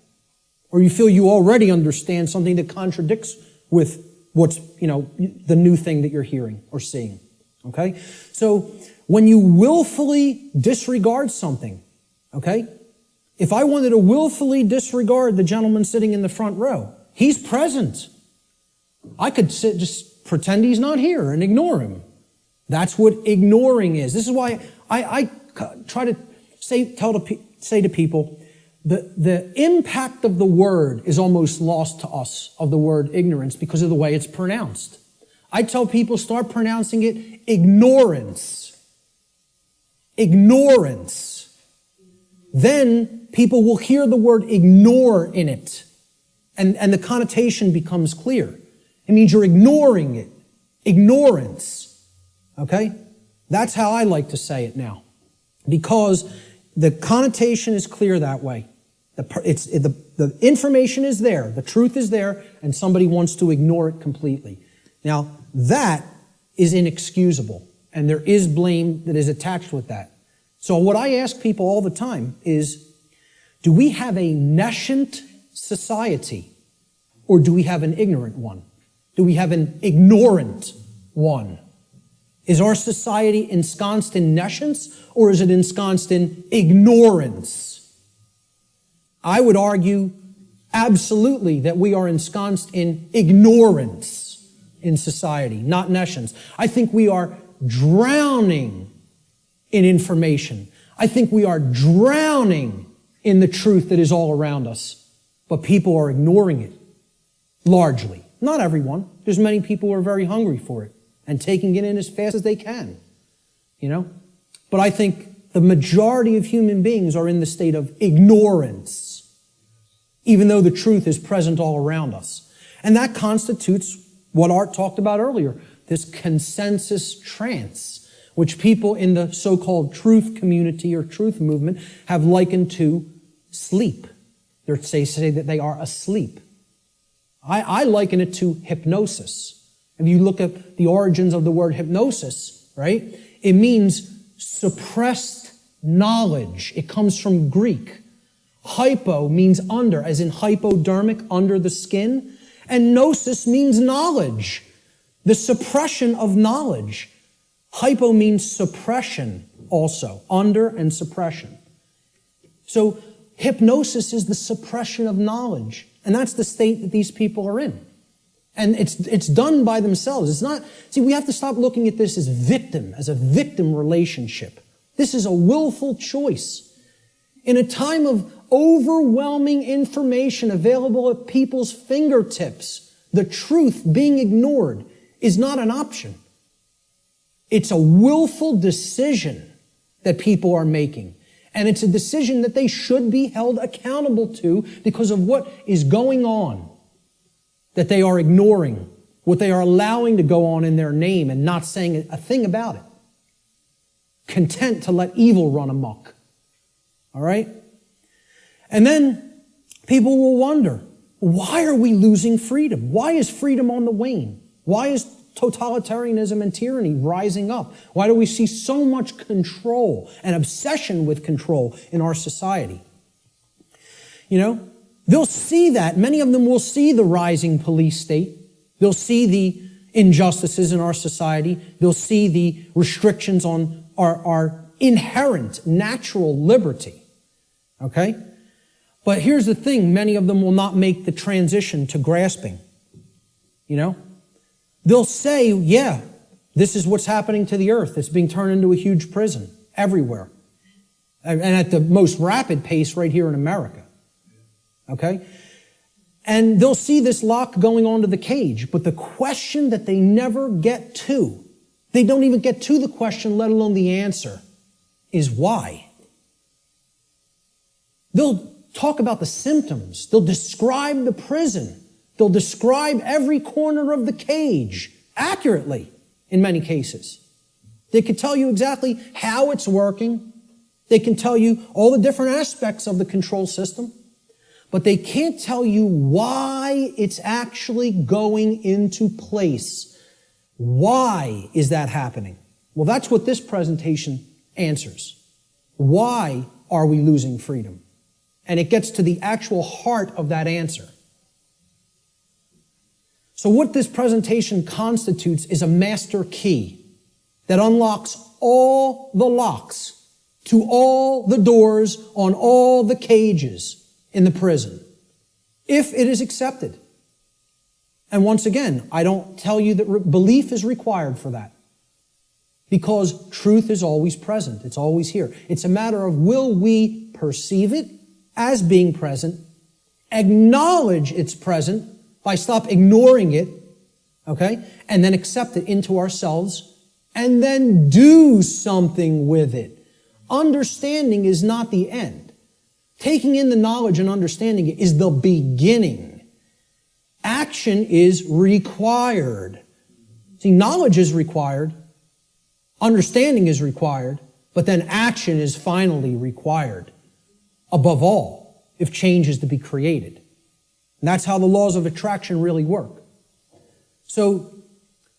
Or you feel you already understand something that contradicts with what's, the new thing that you're hearing or seeing. Okay? So when you willfully disregard something, okay? If I wanted to willfully disregard the gentleman sitting in the front row, he's present. I could just pretend he's not here and ignore him. That's what ignoring is. This is why I try to say to people, the impact of the word is almost lost to us, of the word ignorance, because of the way it's pronounced. I tell people, start pronouncing it ignorance. Ignorance. Then people will hear the word ignore in it, and the connotation becomes clear. It means you're ignoring it. Ignorance. Okay? That's how I like to say it now. Because the connotation is clear that way. The information is there. The truth is there, and somebody wants to ignore it completely. Now, that is inexcusable, and there is blame that is attached with that. So what I ask people all the time is, do we have a nescient society, or do we have an ignorant one? Do we have an ignorant one? Is our society ensconced in nescience, or is it ensconced in ignorance? I would argue absolutely that we are ensconced in ignorance in society, not nescience. I think we are drowning in information. I think we are drowning in the truth that is all around us, but people are ignoring it, largely. Not everyone. There's many people who are very hungry for it and taking it in as fast as they can, But I think the majority of human beings are in the state of ignorance, even though the truth is present all around us. And that constitutes what Art talked about earlier, this consensus trance, which people in the so-called truth community or truth movement have likened to sleep. They say that they are asleep. I liken it to hypnosis. If you look at the origins of the word hypnosis, right, it means suppressed knowledge. It comes from Greek. Hypo means under, as in hypodermic, under the skin. And gnosis means knowledge, the suppression of knowledge. Hypo means suppression also, under and suppression. So hypnosis is the suppression of knowledge. And that's the state that these people are in. And it's done by themselves. It's not, we have to stop looking at this as a victim relationship. This is a willful choice. In a time of overwhelming information available at people's fingertips, the truth being ignored is not an option. It's a willful decision that people are making. And it's a decision that they should be held accountable to because of what is going on, that they are ignoring, what they are allowing to go on in their name and not saying a thing about it. Content to let evil run amok. All right? And then people will wonder, why are we losing freedom? Why is freedom on the wane? Why is totalitarianism and tyranny rising up? Why do we see so much control and obsession with control in our society? They'll see that. Many of them will see the rising police state. They'll see the injustices in our society. They'll see the restrictions on our inherent natural liberty. Okay? But here's the thing. Many of them will not make the transition to grasping. They'll say, yeah, this is what's happening to the earth. It's being turned into a huge prison everywhere. And at the most rapid pace right here in America. Okay? And they'll see this lock going onto the cage. But the question that they never get to, they don't even get to the question, let alone the answer, is why? They'll talk about the symptoms. They'll describe the prison. They'll describe every corner of the cage accurately in many cases. They could tell you exactly how it's working. They can tell you all the different aspects of the control system, but they can't tell you why it's actually going into place. Why is that happening? Well, that's what this presentation answers. Why are we losing freedom? And it gets to the actual heart of that answer. So what this presentation constitutes is a master key that unlocks all the locks to all the doors on all the cages in the prison, if it is accepted. And once again, I don't tell you that belief is required for that, because truth is always present. It's always here. It's a matter of, will we perceive it as being present, acknowledge it's present by stop ignoring it, okay, and then accept it into ourselves, and then do something with it. Understanding is not the end. Taking in the knowledge and understanding it is the beginning. Action is required. See, knowledge is required, understanding is required, but then action is finally required. Above all, if change is to be created. And that's how the laws of attraction really work. So,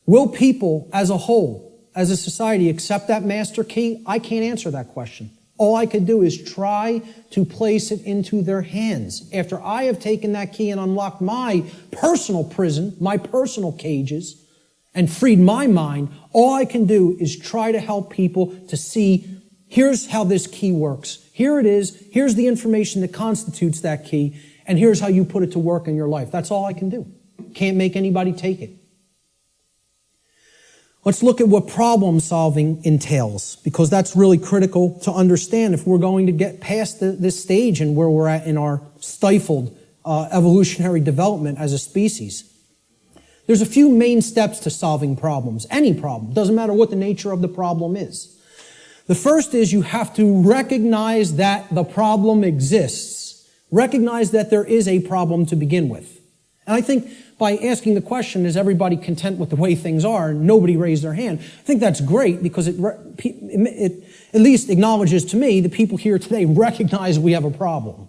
will people as a whole, as a society, accept that master key? I can't answer that question. All I could do is try to place it into their hands. After I have taken that key and unlocked my personal prison, my personal cages, and freed my mind, all I can do is try to help people to see, here's how this key works. Here it is. Here's the information that constitutes that key. And here's how you put it to work in your life. That's all I can do. Can't make anybody take it. Let's look at what problem solving entails, because that's really critical to understand if we're going to get past this stage and where we're at in our stifled evolutionary development as a species. There's a few main steps to solving problems. Any problem. Doesn't matter what the nature of the problem is. The first is you have to recognize that the problem exists. Recognize that there is a problem to begin with. And I think by asking the question, is everybody content with the way things are? Nobody raised their hand. I think that's great, because it at least acknowledges to me the people here today recognize we have a problem.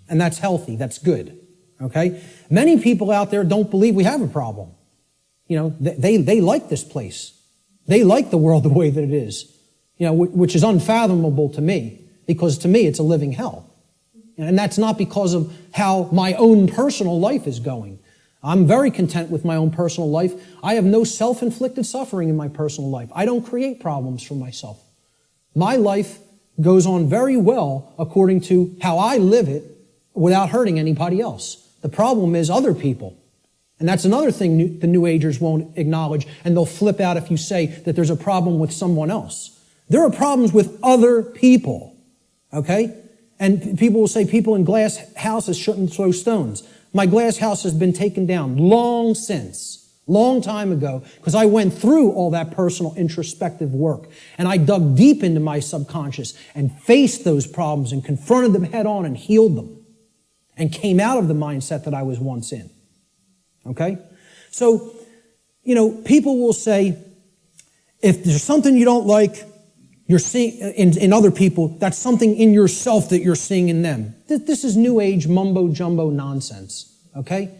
And that's healthy. That's good. Okay? Many people out there don't believe we have a problem. You know, they like this place. They like the world the way that it is. You know, which is unfathomable to me, because to me it's a living hell. And that's not because of how my own personal life is going. I'm very content with my own personal life. I have no self-inflicted suffering in my personal life. I don't create problems for myself. My life goes on very well according to how I live it without hurting anybody else. The problem is other people. And that's another thing the New Agers won't acknowledge, and they'll flip out if you say that there's a problem with someone else. There are problems with other people, okay? And people will say people in glass houses shouldn't throw stones. My glass house has been taken down long since, long time ago, because I went through all that personal introspective work. And I dug deep into my subconscious and faced those problems and confronted them head on and healed them. And came out of the mindset that I was once in. Okay? So, you know, people will say, if there's something you don't like, you're seeing in other people, that's something in yourself that you're seeing in them. This is New Age mumbo-jumbo nonsense, okay?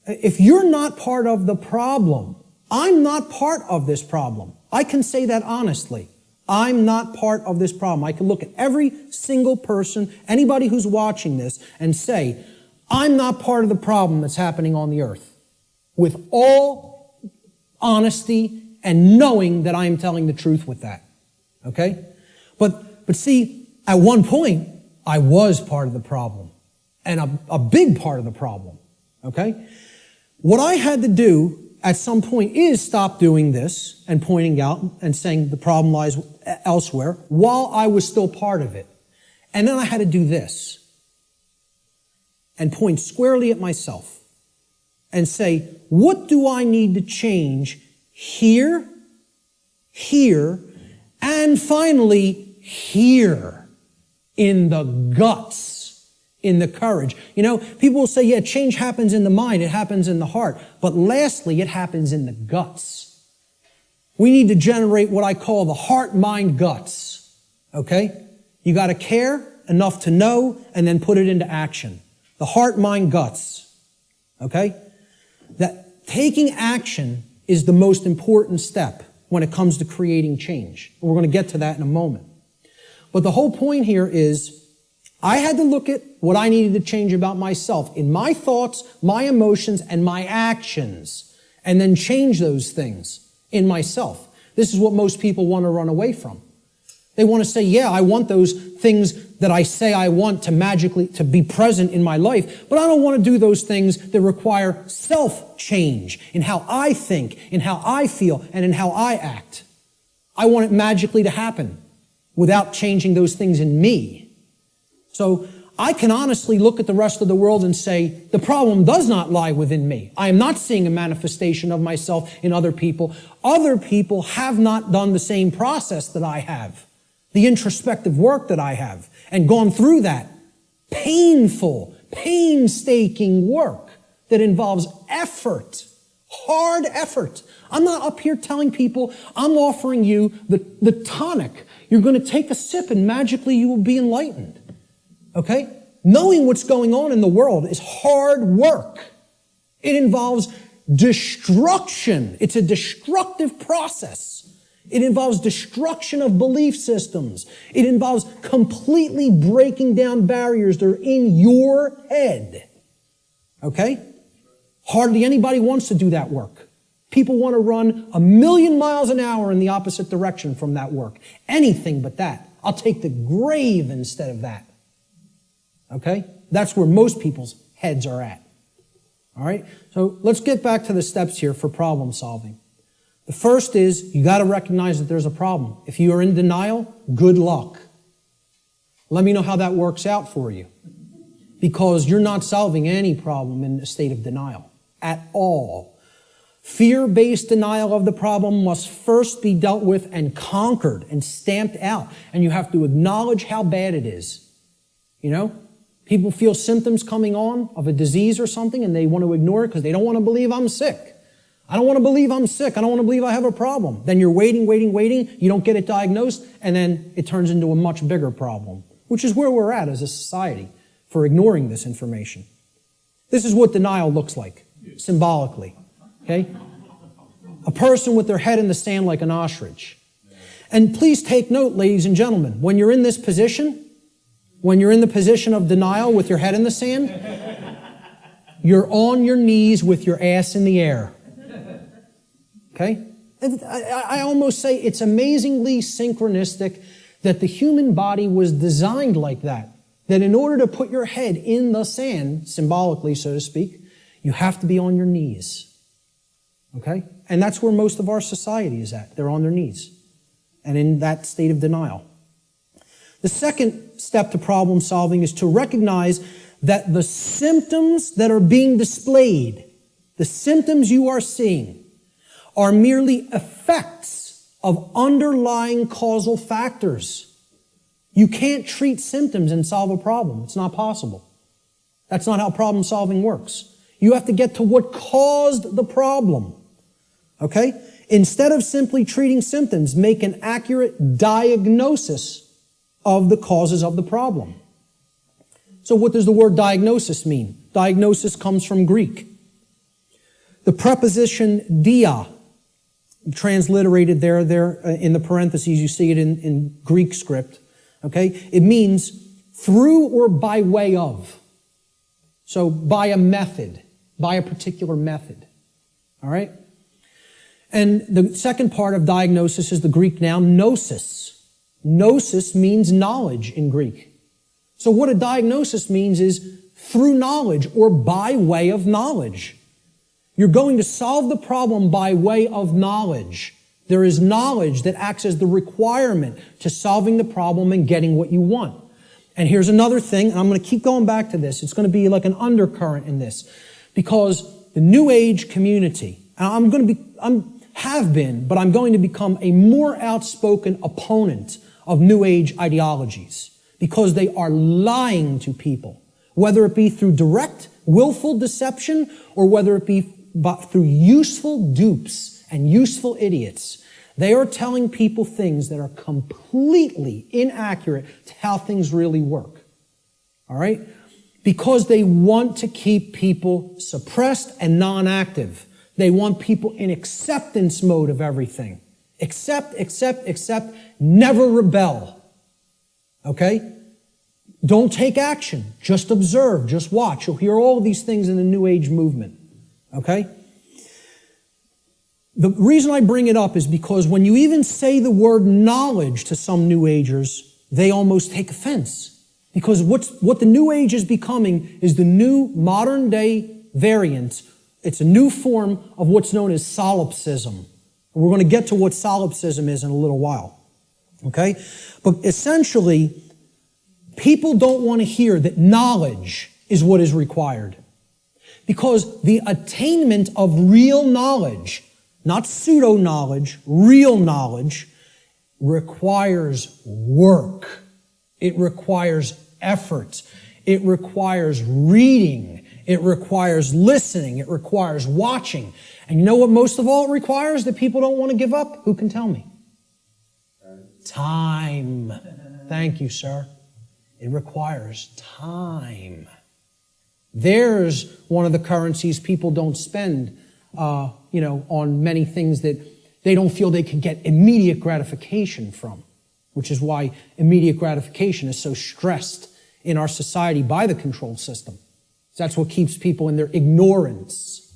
If you're not part of the problem, I'm not part of this problem. I can say that honestly. I'm not part of this problem. I can look at every single person, anybody who's watching this, and say, I'm not part of the problem that's happening on the earth. With all honesty and knowing that I am telling the truth with that. Okay? But see, at one point, I was part of the problem. And a big part of the problem. Okay? What I had to do at some point is stop doing this and pointing out and saying the problem lies elsewhere while I was still part of it. And then I had to do this and point squarely at myself and say, what do I need to change here, and finally here in the guts in the courage. You know, people will say, yeah, change happens in the mind, it happens in the heart. But lastly, it happens in the guts. We need to generate what I call the heart, mind, guts. Okay? You got to care enough to know and then put it into action. The heart, mind, guts. Okay? That taking action is the most important step when it comes to creating change. We're going to get to that in a moment. But the whole point here is I had to look at what I needed to change about myself in my thoughts, my emotions, and my actions, and then change those things in myself. This is what most people want to run away from. They want to say, yeah, I want those things that I say I want to magically to be present in my life, but I don't want to do those things that require self-change in how I think, in how I feel, and in how I act. I want it magically to happen without changing those things in me. So I can honestly look at the rest of the world and say, the problem does not lie within me. I am not seeing a manifestation of myself in other people. Other people have not done the same process that I have, the introspective work that I have, and gone through that painful, painstaking work that involves effort, hard effort. I'm not up here telling people, I'm offering you the tonic. You're going to take a sip and magically you will be enlightened. Okay? Knowing what's going on in the world is hard work. It involves destruction. It's a destructive process. It involves destruction of belief systems. It involves completely breaking down barriers that are in your head. Okay? Hardly anybody wants to do that work. People want to run 1,000,000 miles an hour in the opposite direction from that work. Anything but that. I'll take the grave instead of that. Okay? That's where most people's heads are at. All right? So let's get back to the steps here for problem solving. The first is you got to recognize that there's a problem. If you are in denial, good luck. Let me know how that works out for you. Because you're not solving any problem in a state of denial at all. Fear-based denial of the problem must first be dealt with and conquered and stamped out. And you have to acknowledge how bad it is. You know? People feel symptoms coming on of a disease or something and they want to ignore it because they don't want to believe I'm sick. I don't want to believe I'm sick. I don't want to believe I have a problem. Then you're waiting. You don't get it diagnosed and then it turns into a much bigger problem, which is where we're at as a society for ignoring this information. This is what denial looks like, symbolically. Okay? A person with their head in the sand like an ostrich. And please take note, ladies and gentlemen, when you're in this position, when you're in the position of denial with your head in the sand, you're on your knees with your ass in the air. Okay? I almost say it's amazingly synchronistic that the human body was designed like that. That in order to put your head in the sand, symbolically, so to speak, you have to be on your knees. Okay? And that's where most of our society is at. They're on their knees. And in that state of denial. The second step to problem solving is to recognize that the symptoms that are being displayed, the symptoms you are seeing, are merely effects of underlying causal factors. You can't treat symptoms and solve a problem. It's not possible. That's not how problem solving works. You have to get to what caused the problem. Okay? Instead of simply treating symptoms, make an accurate diagnosis of the causes of the problem. So what does the word diagnosis mean? Diagnosis comes from Greek. The preposition dia, transliterated there in the parentheses, you see it in Greek script. Okay? It means through or by way of. So by a method, by a particular method. All right? And the second part of diagnosis is the Greek noun gnosis. Gnosis means knowledge in Greek. So what a diagnosis means is through knowledge or by way of knowledge. You're going to solve the problem by way of knowledge. There is knowledge that acts as the requirement to solving the problem and getting what you want. And here's another thing, and I'm going to keep going back to this. It's going to be like an undercurrent in this. Because the New Age community, I'm going to become a more outspoken opponent of New Age ideologies because they are lying to people whether it be through direct, willful deception or whether it be through useful dupes and useful idiots. They are telling people things that are completely inaccurate to how things really work. All right? Because they want to keep people suppressed and non-active. They want people in acceptance mode of everything. Accept, never rebel. Okay? Don't take action. Just observe, just watch. You'll hear all of these things in the New Age movement. Okay? The reason I bring it up is because when you even say the word knowledge to some New Agers, they almost take offense. Because what the New Age is becoming is the new modern day variant. It's a new form of what's known as solipsism. And we're going to get to what solipsism is in a little while. Okay? But essentially, people don't want to hear that knowledge is what is required. Because the attainment of real knowledge, not pseudo-knowledge, real knowledge, requires work. It requires effort. It requires reading. It requires listening. It requires watching. And you know what most of all it requires that people don't want to give up? Who can tell me? Time. Thank you, sir. It requires time. There's one of the currencies people don't spend, on many things that they don't feel they can get immediate gratification from, which is why immediate gratification is so stressed in our society by the control system. That's what keeps people in their ignorance.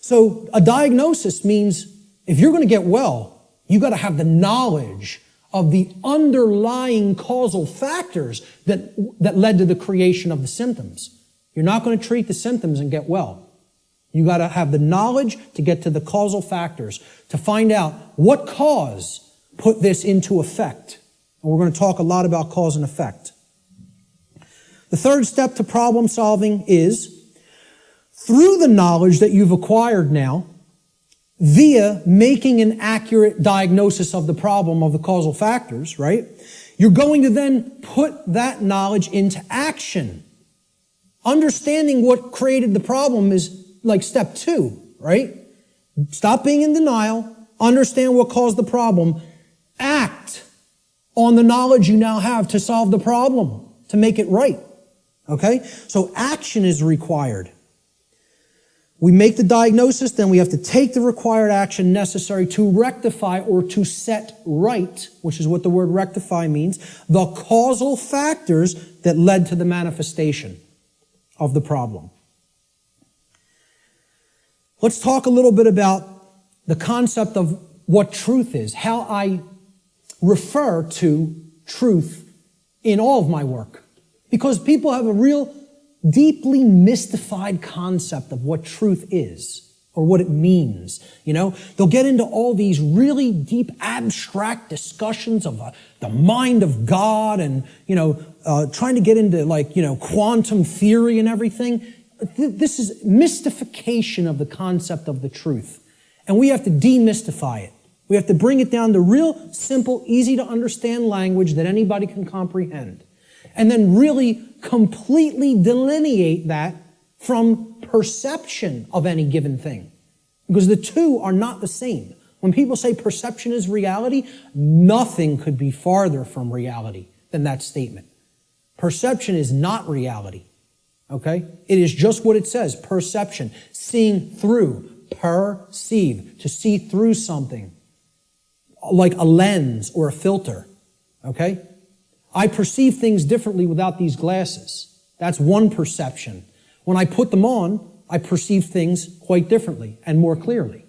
So a diagnosis means if you're going to get well, you got to have the knowledge of the underlying causal factors that led to the creation of the symptoms. You're not going to treat the symptoms and get well. You got to have the knowledge to get to the causal factors, to find out what cause put this into effect. And we're going to talk a lot about cause and effect. The third step to problem solving is, through the knowledge that you've acquired now, via making an accurate diagnosis of the problem of the causal factors, right? You're going to then put that knowledge into action. Understanding what created the problem is like step 2, right? Stop being in denial. Understand what caused the problem. Act on the knowledge you now have to solve the problem, to make it right. Okay? So action is required. We make the diagnosis, then we have to take the required action necessary to rectify or to set right, which is what the word rectify means, the causal factors that led to the manifestation of the problem. Let's talk a little bit about the concept of what truth is, how I refer to truth in all of my work. Because people have a real deeply mystified concept of what truth is or what it means. They'll get into all these really deep abstract discussions of the mind of God and, trying to get into quantum theory and everything. This is mystification of the concept of the truth. And we have to demystify it. We have to bring it down to real simple, easy to understand language that anybody can comprehend. And then really completely delineate that from perception of any given thing. Because the two are not the same. When people say perception is reality, nothing could be farther from reality than that statement. Perception is not reality. Okay? It is just what it says, perception. Seeing through, perceive, to see through something. Like a lens or a filter. Okay? I perceive things differently without these glasses. That's one perception. When I put them on, I perceive things quite differently and more clearly.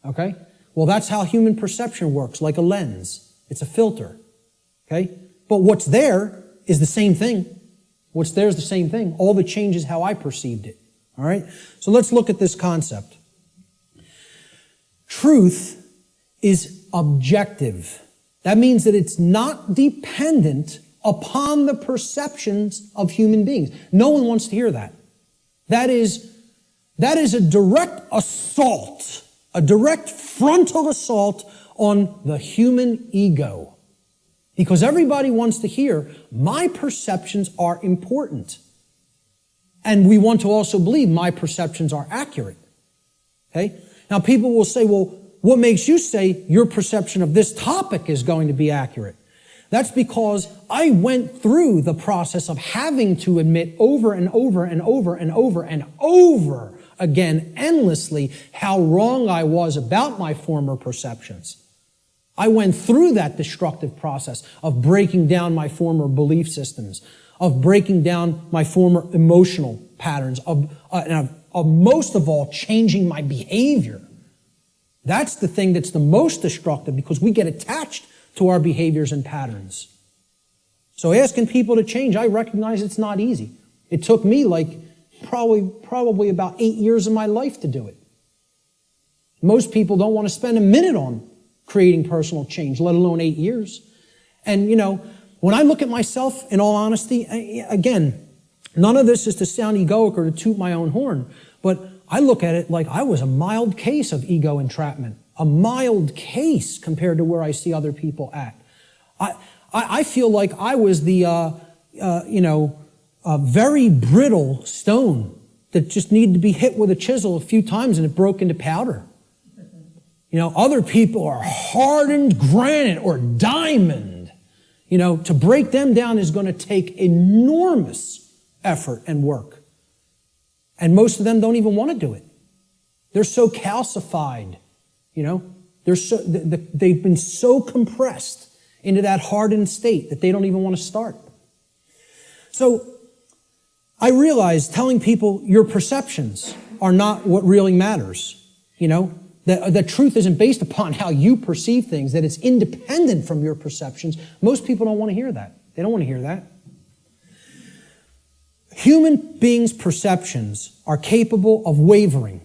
Okay? Well, that's how human perception works, like a lens. It's a filter. Okay? But what's there is the same thing. What's there is the same thing. All that changes how I perceived it. All right? So let's look at this concept. Truth is objective. That means that it's not dependent upon the perceptions of human beings. No one wants to hear that. That is a direct assault, a direct frontal assault on the human ego. Because everybody wants to hear, my perceptions are important. And we want to also believe my perceptions are accurate. Okay? Now people will say, well, what makes you say your perception of this topic is going to be accurate? That's because I went through the process of having to admit over and over and over and over and over again, endlessly, how wrong I was about my former perceptions. I went through that destructive process of breaking down my former belief systems, of breaking down my former emotional patterns, of most of all, changing my behavior. That's the thing that's the most destructive, because we get attached to our behaviors and patterns. So asking people to change, I recognize it's not easy. It took me probably about 8 years of my life to do it. Most people don't want to spend a minute on creating personal change, let alone 8 years. And, when I look at myself, in all honesty, again, none of this is to sound egoic or to toot my own horn, but I look at it like I was a mild case of ego entrapment, a mild case compared to where I see other people at. I feel like I was the, very brittle stone that just needed to be hit with a chisel a few times and it broke into powder. Other people are hardened granite or diamond. To break them down is going to take enormous effort and work. And most of them don't even want to do it. They're so calcified, they've been so compressed into that hardened state that they don't even want to start. So I realize telling people your perceptions are not what really matters. The truth isn't based upon how you perceive things, that it's independent from your perceptions. Most people don't want to hear that. They don't want to hear that. Human beings' perceptions are capable of wavering.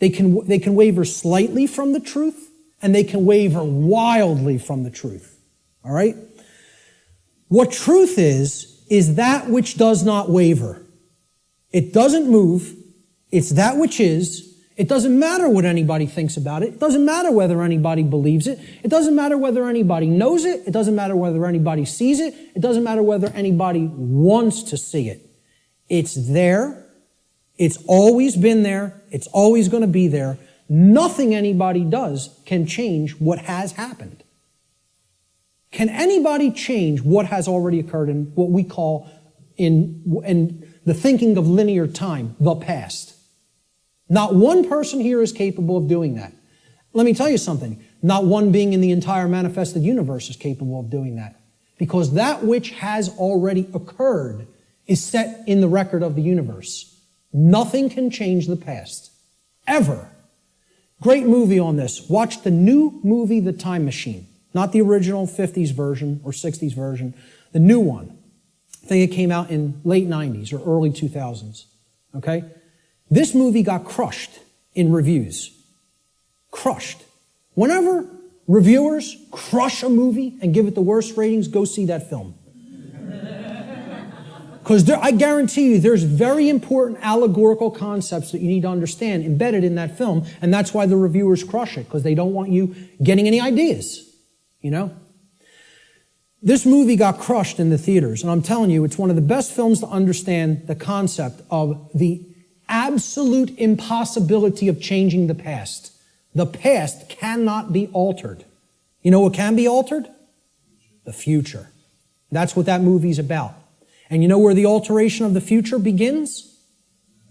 They can waver slightly from the truth, and they can waver wildly from the truth. All right? What truth is that which does not waver. It doesn't move. It's that which is. It doesn't matter what anybody thinks about it. It doesn't matter whether anybody believes it. It doesn't matter whether anybody knows it. It doesn't matter whether anybody sees it. It doesn't matter whether anybody wants to see it. It's there. It's always been there. It's always going to be there. Nothing anybody does can change what has happened. Can anybody change what has already occurred in what we call, in the thinking of linear time, the past? Not one person here is capable of doing that. Let me tell you something. Not one being in the entire manifested universe is capable of doing that. Because that which has already occurred is set in the record of the universe. Nothing can change the past. Ever. Great movie on this. Watch the new movie, The Time Machine. Not the original 50s version or 60s version. The new one. I think it came out in late 90s or early 2000s. Okay? This movie got crushed in reviews. Crushed. Whenever reviewers crush a movie and give it the worst ratings, go see that film. Because I guarantee you there's very important allegorical concepts that you need to understand embedded in that film, and that's why the reviewers crush it, because they don't want you getting any ideas, This movie got crushed in the theaters, and I'm telling you, it's one of the best films to understand the concept of the absolute impossibility of changing the past. The past cannot be altered. You know what can be altered? The future. That's what that movie's about. And you know where the alteration of the future begins?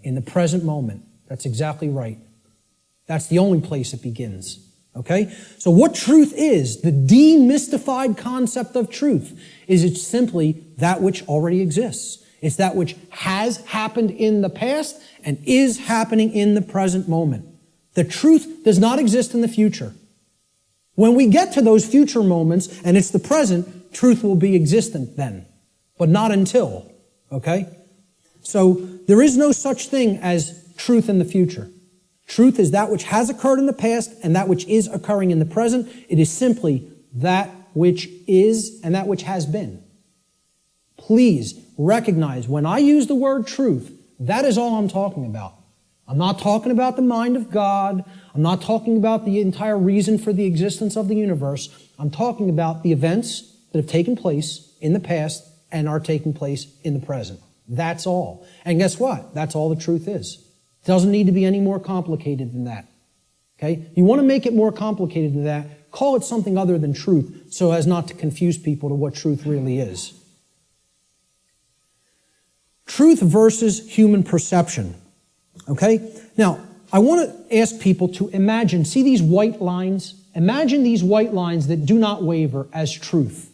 In the present moment. That's exactly right. That's the only place it begins. Okay? So what truth is, the demystified concept of truth, is it's simply that which already exists. It's that which has happened in the past and is happening in the present moment. The truth does not exist in the future. When we get to those future moments and it's the present, truth will be existent then, but not until, okay? So there is no such thing as truth in the future. Truth is that which has occurred in the past and that which is occurring in the present. It is simply that which is and that which has been. Please recognize when I use the word truth, that is all I'm talking about. I'm not talking about the mind of God. I'm not talking about the entire reason for the existence of the universe. I'm talking about the events that have taken place in the past and are taking place in the present. That's all. And guess what? That's all the truth is. It doesn't need to be any more complicated than that. Okay? You want to make it more complicated than that, call it something other than truth so as not to confuse people to what truth really is. Truth versus human perception. Okay? Now, I want to ask people to imagine, see these white lines? Imagine these white lines that do not waver as truth.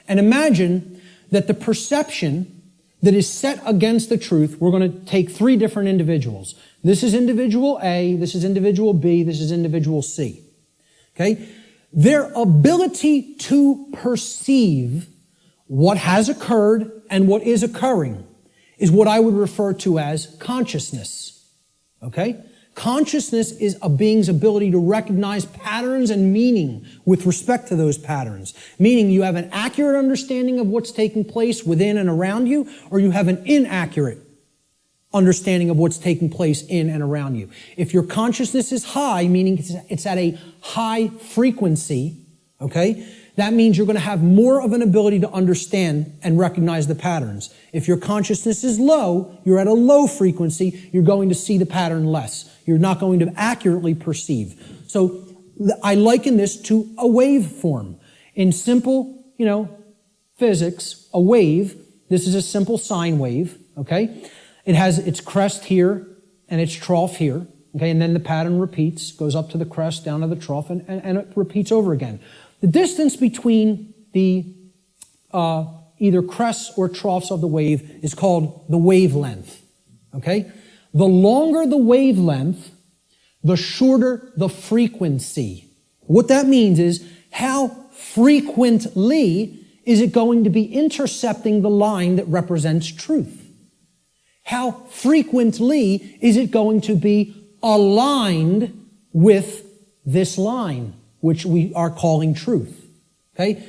And imagine that the perception that is set against the truth, we're going to take three different individuals. This is individual A, this is individual B, this is individual C. Okay? Their ability to perceive what has occurred and what is occurring is what I would refer to as consciousness. Okay? Consciousness is a being's ability to recognize patterns and meaning with respect to those patterns. Meaning you have an accurate understanding of what's taking place within and around you, or you have an inaccurate understanding of what's taking place in and around you. If your consciousness is high, meaning it's at a high frequency, okay, that means you're going to have more of an ability to understand and recognize the patterns. If your consciousnness is low, you're at a low frequency, you're going to see the pattern less. You're not going to accurately perceive. So I liken this to a waveform. In simple, physics, a wave, this is a simple sine wave, okay? It has its crest here and its trough here, okay? And then the pattern repeats, goes up to the crest, down to the trough, and it repeats over again. The distance between the either crests or troughs of the wave is called the wavelength, okay? The longer the wavelength, the shorter the frequency. What that means is how frequently is it going to be intercepting the line that represents truth? How frequently is it going to be aligned with this line, which we are calling truth? Okay?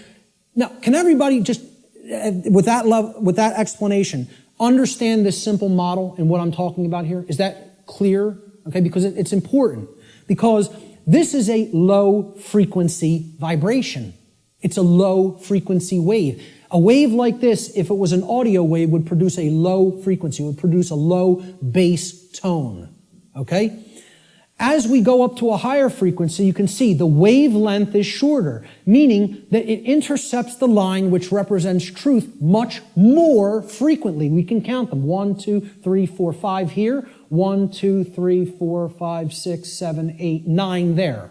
Now, can everybody just, with that explanation, understand this simple model and what I'm talking about here? Is that clear? Okay, because it's important. Because this is a low frequency vibration. It's a low frequency wave. A wave like this, if it was an audio wave, would produce a low frequency, would produce a low bass tone. Okay? As we go up to a higher frequency, you can see the wavelength is shorter, meaning that it intercepts the line which represents truth much more frequently. We can count them. 1, 2, 3, 4, 5 here. 1, 2, 3, 4, 5, 6, 7, 8, 9 there.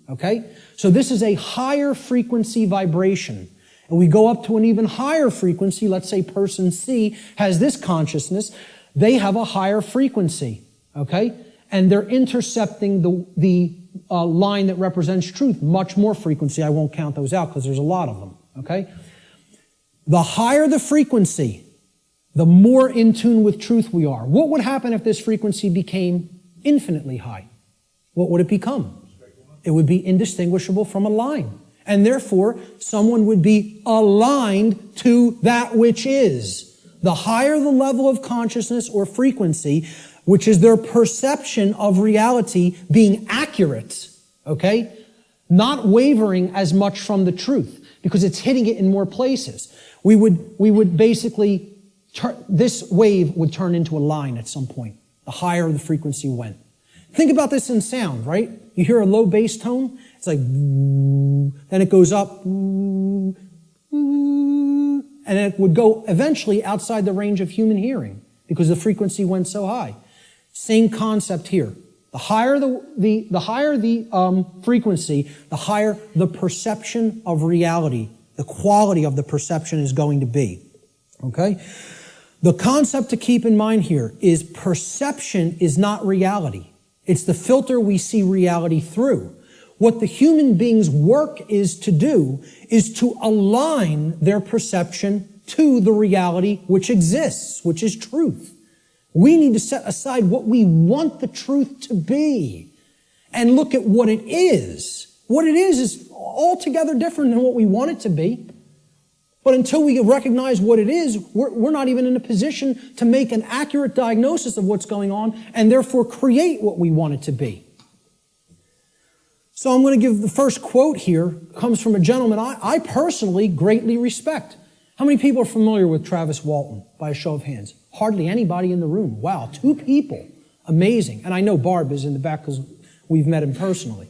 Okay? So this is a higher frequency vibration. And we go up to an even higher frequency. Let's say person C has this consciousness. They have a higher frequency. Okay? And they're intercepting the line that represents truth, much more frequency. I won't count those out because there's a lot of them, okay? The higher the frequency, the more in tune with truth we are. What would happen if this frequency became infinitely high? What would it become? It would be indistinguishable from a line. And therefore, someone would be aligned to that which is. The higher the level of consciousness or frequency, which is their perception of reality being accurate, okay? Not wavering as much from the truth, because it's hitting it in more places. We would basically, this wave would turn into a line at some point, the higher the frequency went. Think about this in sound, right? You hear a low bass tone, it's like, then it goes up, and it would go eventually outside the range of human hearing, because the frequency went so high. Same concept here. The higher the frequency, the higher the perception of reality, the quality of the perception is going to be. Okay? The concept to keep in mind here is perception is not reality. It's the filter we see reality through. What the human being's work is to do is to align their perception to the reality which exists, which is truth. We need to set aside what we want the truth to be and look at what it is. What it is altogether different than what we want it to be. But until we recognize what it is, we're not even in a position to make an accurate diagnosis of what's going on and therefore create what we want it to be. So I'm going to give the first quote here, comes from a gentleman I personally greatly respect. How many people are familiar with Travis Walton by a show of hands? Hardly anybody in the room. Wow, 2 people. Amazing. And I know Barb is in the back because we've met him personally.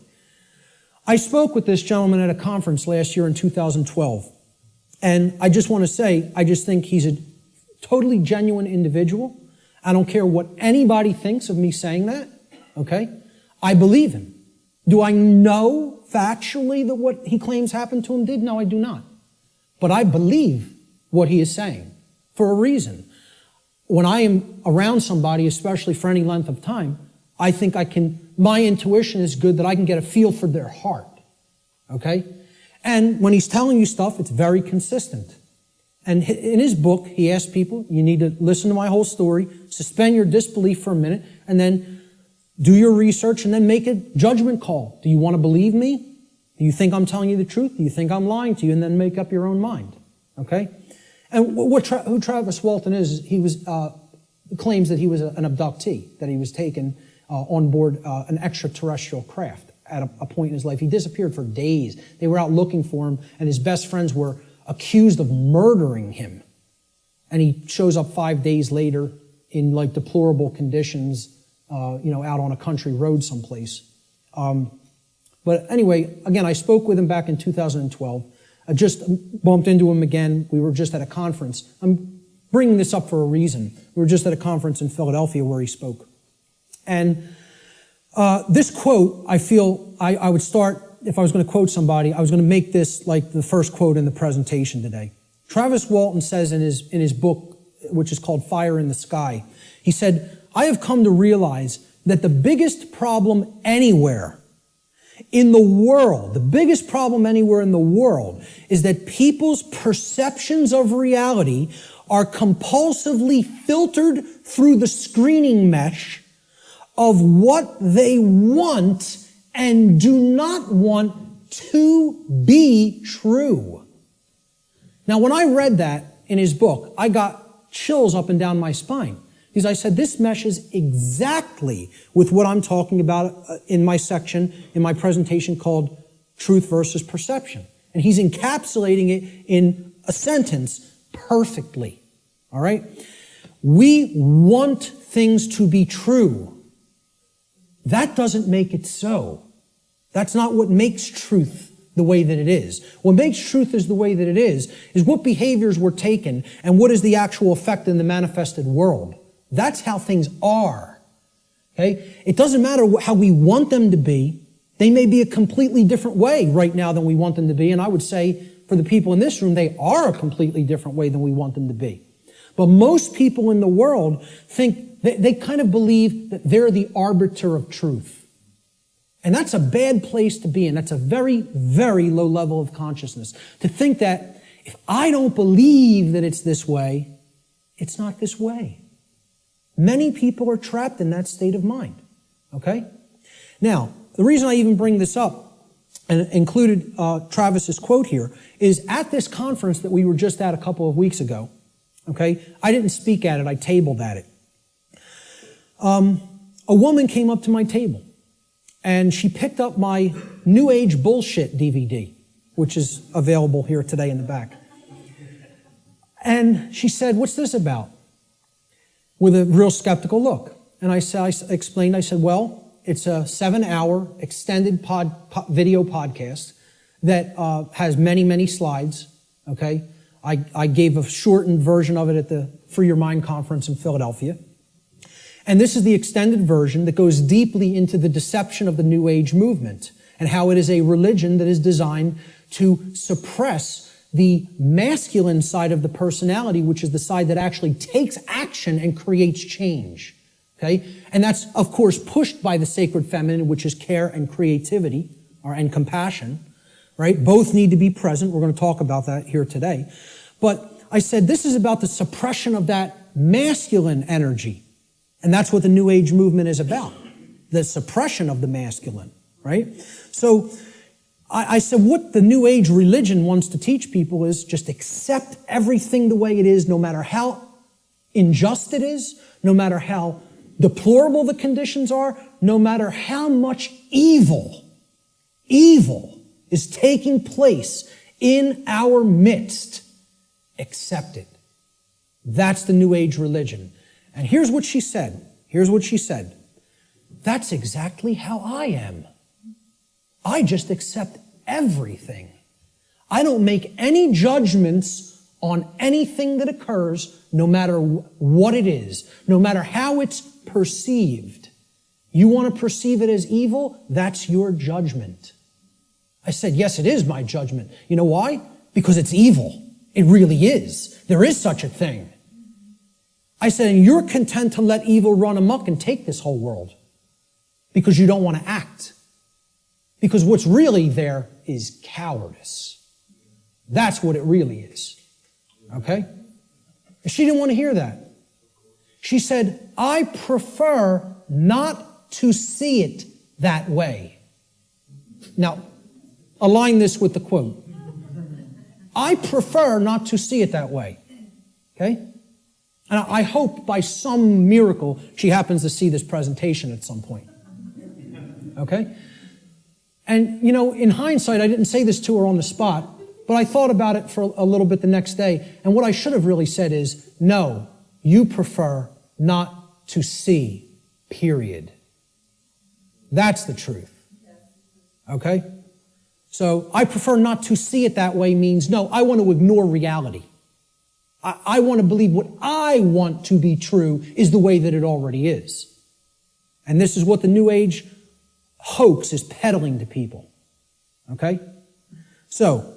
I spoke with this gentleman at a conference last year in 2012. And I just want to say, I just think he's a totally genuine individual. I don't care what anybody thinks of me saying that, okay? I believe him. Do I know factually that what he claims happened to him did? No, I do not. But I believe what he is saying for a reason. When I am around somebody, especially for any length of time, I think my intuition is good that I can get a feel for their heart, okay? And when he's telling you stuff, it's very consistent. And in his book, he asks people, you need to listen to my whole story, suspend your disbelief for a minute, and then do your research, and then make a judgment call. Do you want to believe me? Do you think I'm telling you the truth? Do you think I'm lying to you? And then make up your own mind, okay? And who Travis Walton is, he claims that he was an abductee, that he was taken on board an extraterrestrial craft at a point in his life. He disappeared for days. They were out looking for him, and his best friends were accused of murdering him. And he shows up 5 days later in like deplorable conditions, out on a country road someplace. But anyway, again, I spoke with him back in 2012. I just bumped into him again. We were just at a conference. I'm bringing this up for a reason. We were just at a conference in Philadelphia where he spoke. And this quote, I feel I would start, if I was going to quote somebody, I was going to make this like the first quote in the presentation today. Travis Walton says in his book, which is called Fire in the Sky, he said, I have come to realize that the biggest problem anywhere in the world, the biggest problem anywhere in the world is that people's perceptions of reality are compulsively filtered through the screening mesh of what they want and do not want to be true. Now, when I read that in his book, I got chills up and down my spine. Because I said, this meshes exactly with what I'm talking about in my section, in my presentation called Truth versus Perception. And he's encapsulating it in a sentence perfectly. All right? We want things to be true. That doesn't make it so. That's not what makes truth the way that it is. What makes truth is the way that it is what behaviors were taken and what is the actual effect in the manifested world. That's how things are. Okay? It doesn't matter how we want them to be. They may be a completely different way right now than we want them to be. And I would say for the people in this room, they are a completely different way than we want them to be. But most people in the world think, they kind of believe that they're the arbiter of truth. And that's a bad place to be in. That's a very, very low level of consciousness. To think that if I don't believe that it's this way, it's not this way. Many people are trapped in that state of mind, okay? Now, the reason I even bring this up and included Travis's quote here is at this conference that we were just at a couple of weeks ago, okay? I didn't speak at it, I tabled at it. A woman came up to my table and she picked up my New Age Bullshit DVD, which is available here today in the back. And she said, what's this about? With a real skeptical look. And I explained, well, it's a 7-hour extended video podcast that has many, many slides, okay? I gave a shortened version of it at the Free Your Mind conference in Philadelphia. And this is the extended version that goes deeply into the deception of the New Age movement and how it is a religion that is designed to suppress the masculine side of the personality, which is the side that actually takes action and creates change. Okay? And that's, of course, pushed by the sacred feminine, which is care and creativity, and compassion. Right? Both need to be present. We're going to talk about that here today. But I said this is about the suppression of that masculine energy. And that's what the New Age movement is about. The suppression of the masculine. Right? So I said what the New Age religion wants to teach people is just accept everything the way it is, no matter how unjust it is, no matter how deplorable the conditions are, no matter how much evil is taking place in our midst. accept it. That's the New Age religion. And here's what she said. Here's what she said. That's exactly how I am. I just accept everything. I don't make any judgments on anything that occurs, no matter what it is, no matter how it's perceived. You want to perceive it as evil? That's your judgment. I said, yes, it is my judgment. You know why? Because it's evil. It really is. There is such a thing. I said, and you're content to let evil run amok and take this whole world because you don't want to act. Because what's really there is cowardice. That's what it really is. Okay? She didn't want to hear that. She said, I prefer not to see it that way. Now, align this with the quote. I prefer not to see it that way. Okay? And I hope by some miracle she happens to see this presentation at some point. Okay? And, you know, in hindsight, I didn't say this to her on the spot, but I thought about it for a little bit the next day. And what I should have really said is, no, you prefer not to see, period. That's the truth. Okay? So I prefer not to see it that way means, no, I want to ignore reality. I want to believe what I want to be true is the way that it already is. And this is what the New Age hoax is peddling to people. Okay? So,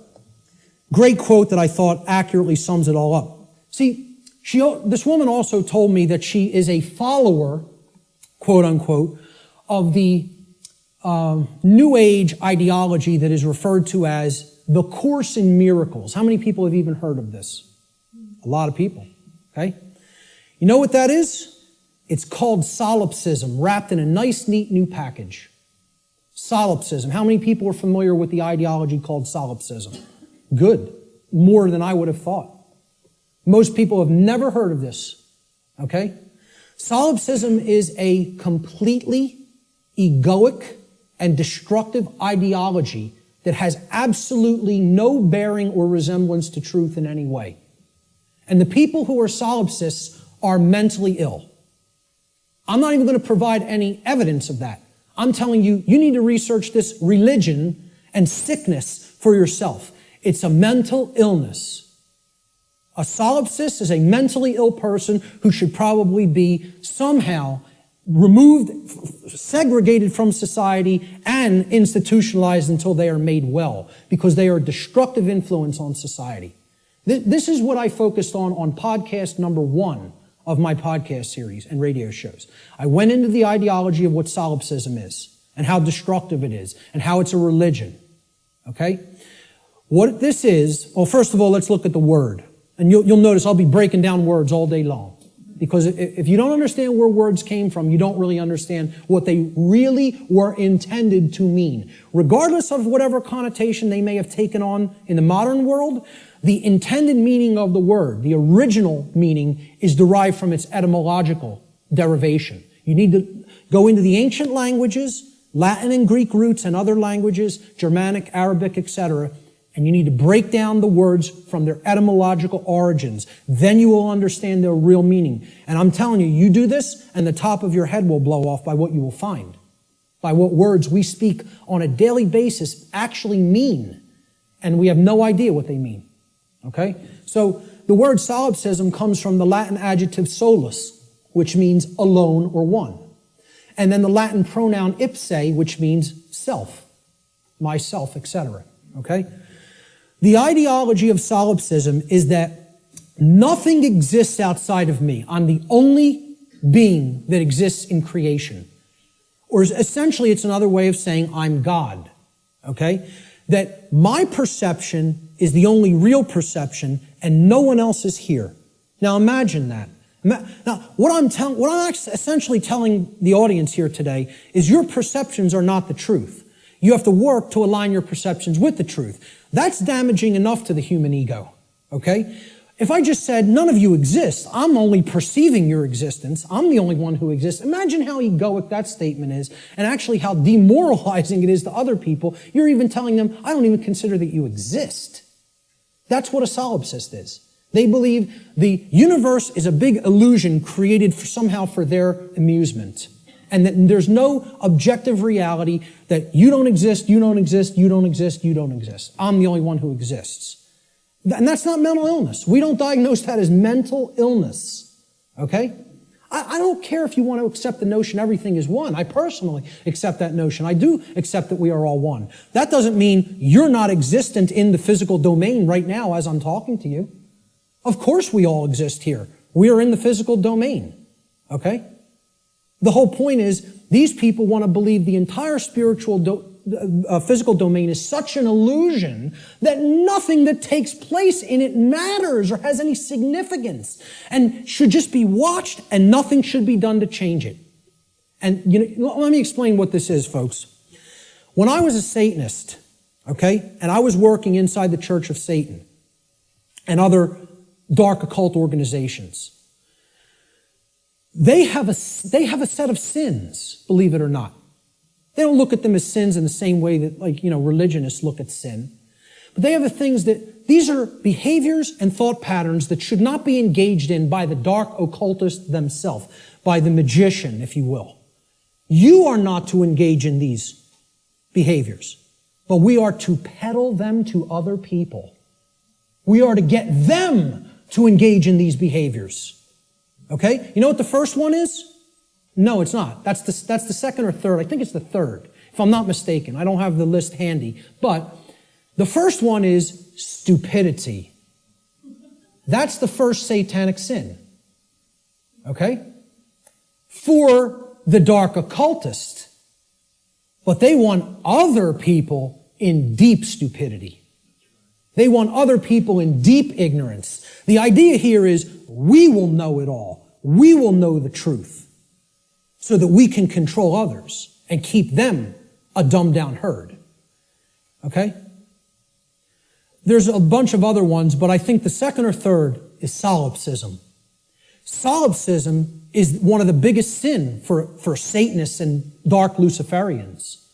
great quote that I thought accurately sums it all up. See, this woman also told me that she is a follower, quote unquote, of the New Age ideology that is referred to as the Course in Miracles. How many people have even heard of this? A lot of people. Okay? You know what that is? It's called solipsism, wrapped in a nice, neat new package. Solipsism. How many people are familiar with the ideology called solipsism? Good. More than I would have thought. Most people have never heard of this. Okay? Solipsism is a completely egoic and destructive ideology that has absolutely no bearing or resemblance to truth in any way. And the people who are solipsists are mentally ill. I'm not even going to provide any evidence of that. I'm telling you, you need to research this religion and sickness for yourself. It's a mental illness. A solipsist is a mentally ill person who should probably be somehow removed, segregated from society, and institutionalized until they are made well, because they are a destructive influence on society. This is what I focused on podcast number 1 of my podcast series and radio shows. I went into the ideology of what solipsism is and how destructive it is and how it's a religion. Okay? What this is, well, first of all, let's look at the word. And you'll notice I'll be breaking down words all day long. Because if you don't understand where words came from, you don't really understand what they really were intended to mean. Regardless of whatever connotation they may have taken on in the modern world, the intended meaning of the word, the original meaning, is derived from its etymological derivation. You need to go into the ancient languages, Latin and Greek roots and other languages, Germanic, Arabic, etc., and you need to break down the words from their etymological origins. Then you will understand their real meaning. And I'm telling you, you do this, and the top of your head will blow off by what you will find, by what words we speak on a daily basis actually mean. And we have no idea what they mean. Okay? So the word solipsism comes from the Latin adjective solus, which means alone or one. And then the Latin pronoun ipse, which means self, myself, etc. Okay? The ideology of solipsism is that nothing exists outside of me. I'm the only being that exists in creation. Or essentially, it's another way of saying I'm God. Okay? That my perception is the only real perception and no one else is here. Now imagine that. Now, what I'm essentially telling the audience here today is your perceptions are not the truth. You have to work to align your perceptions with the truth. That's damaging enough to the human ego, okay? If I just said, none of you exist, I'm only perceiving your existence, I'm the only one who exists, imagine how egoic that statement is, and actually how demoralizing it is to other people. You're even telling them, I don't even consider that you exist. That's what a solipsist is. They believe the universe is a big illusion created somehow for their amusement. And that there's no objective reality, that you don't exist, you don't exist, you don't exist, you don't exist. I'm the only one who exists. And that's not mental illness. We don't diagnose that as mental illness. Okay? I don't care if you want to accept the notion everything is one. I personally accept that notion. I do accept that we are all one. That doesn't mean you're not existent in the physical domain right now as I'm talking to you. Of course we all exist here. We are in the physical domain. Okay? The whole point is, these people want to believe the entire spiritual physical domain is such an illusion that nothing that takes place in it matters or has any significance and should just be watched, and nothing should be done to change it. And let me explain what this is, folks. When I was a Satanist, okay, and I was working inside the Church of Satan and other dark occult organizations, they have a set of sins, believe it or not. They don't look at them as sins in the same way that, religionists look at sin. But they have these are behaviors and thought patterns that should not be engaged in by the dark occultist themselves, by the magician, if you will. You are not to engage in these behaviors, but we are to peddle them to other people. We are to get them to engage in these behaviors. Okay? You know what the first one is? No, it's not. That's the second or third. I think it's the third, if I'm not mistaken. I don't have the list handy. But the first one is stupidity. That's the first satanic sin. Okay? For the dark occultist. But they want other people in deep stupidity. They want other people in deep ignorance. The idea here is we will know it all. We will know the truth so that we can control others and keep them a dumbed-down herd. Okay? There's a bunch of other ones, but I think the second or third is solipsism. Solipsism is one of the biggest sin for Satanists and dark Luciferians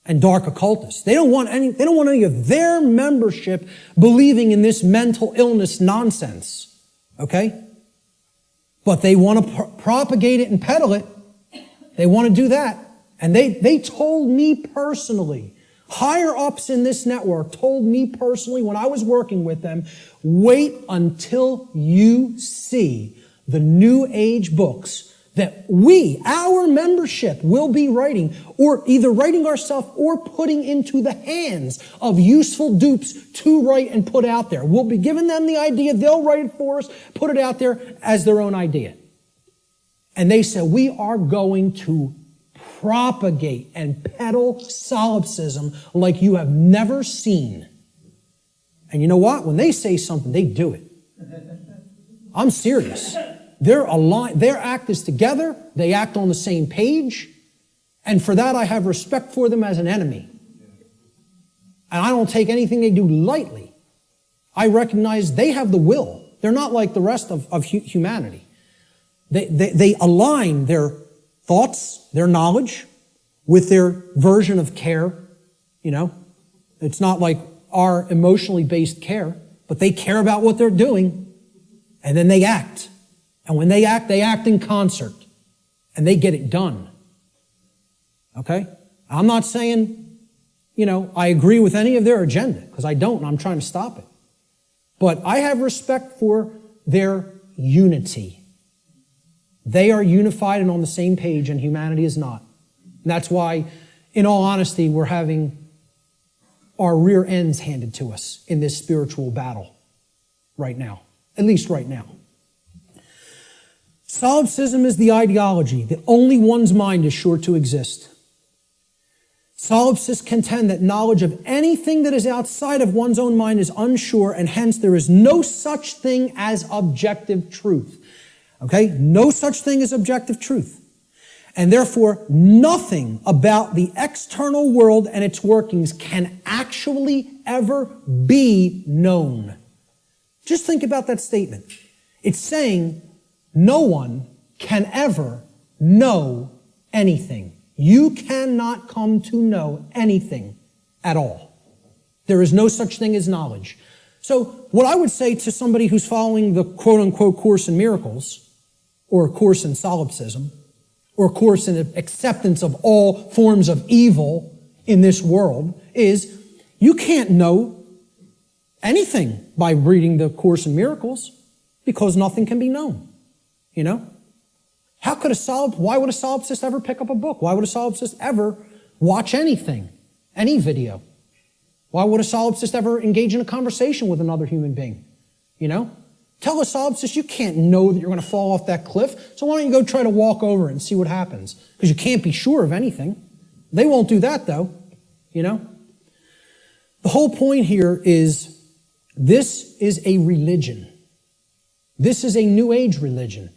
and dark occultists. They don't want any of their membership believing in this mental illness nonsense. Okay? But they want to propagate it and peddle it. They want to do that. And they told me personally, higher ups in this network told me personally when I was working with them, wait until you see the New Age books that our membership will be writing, or either writing ourselves or putting into the hands of useful dupes to write and put out there. We'll be giving them the idea, they'll write it for us, put it out there as their own idea. And they said, we are going to propagate and peddle solipsism like you have never seen. And you know what? When they say something, they do it. I'm serious. They're aligned. Their act is together. They act on the same page. And for that, I have respect for them as an enemy. And I don't take anything they do lightly. I recognize they have the will. They're not like the rest of humanity. They align their thoughts, their knowledge, with their version of care. It's not like our emotionally based care, but they care about what they're doing, and then they act. And when they act in concert, and they get it done. Okay? I'm not saying, I agree with any of their agenda, because I don't, and I'm trying to stop it. But I have respect for their unity. They are unified and on the same page, and humanity is not. And that's why, in all honesty, we're having our rear ends handed to us in this spiritual battle right now. At least right now. Solipsism is the ideology that only one's mind is sure to exist. Solipsists contend that knowledge of anything that is outside of one's own mind is unsure, and hence there is no such thing as objective truth. Okay? No such thing as objective truth. And therefore, nothing about the external world and its workings can actually ever be known. Just think about that statement. It's saying no one can ever know anything. You cannot come to know anything at all. There is no such thing as knowledge. So what I would say to somebody who's following the quote-unquote Course in Miracles, or a course in solipsism, or a course in acceptance of all forms of evil in this world, is you can't know anything by reading the Course in Miracles, because nothing can be known. You know? Why would a solipsist ever pick up a book? Why would a solipsist ever watch anything, any video? Why would a solipsist ever engage in a conversation with another human being? You know? Tell a solipsist you can't know that you're going to fall off that cliff, so why don't you go try to walk over it and see what happens? Because you can't be sure of anything. They won't do that, though. You know? The whole point here is this is a religion. This is a New Age religion.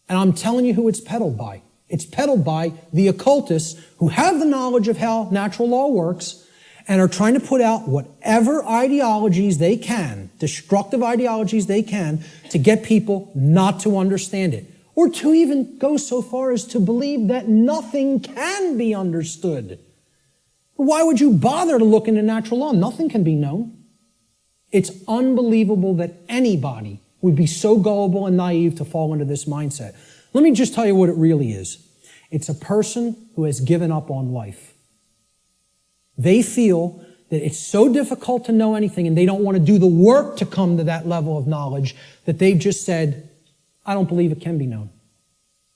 And I'm telling you who it's peddled by. It's peddled by the occultists who have the knowledge of how natural law works and are trying to put out whatever ideologies they can, destructive ideologies they can, to get people not to understand it. Or to even go so far as to believe that nothing can be understood. Why would you bother to look into natural law? Nothing can be known. It's unbelievable that anybody would be so gullible and naive to fall into this mindset. Let me just tell you what it really is. It's a person who has given up on life. They feel that it's so difficult to know anything and they don't want to do the work to come to that level of knowledge that they've just said, I don't believe it can be known.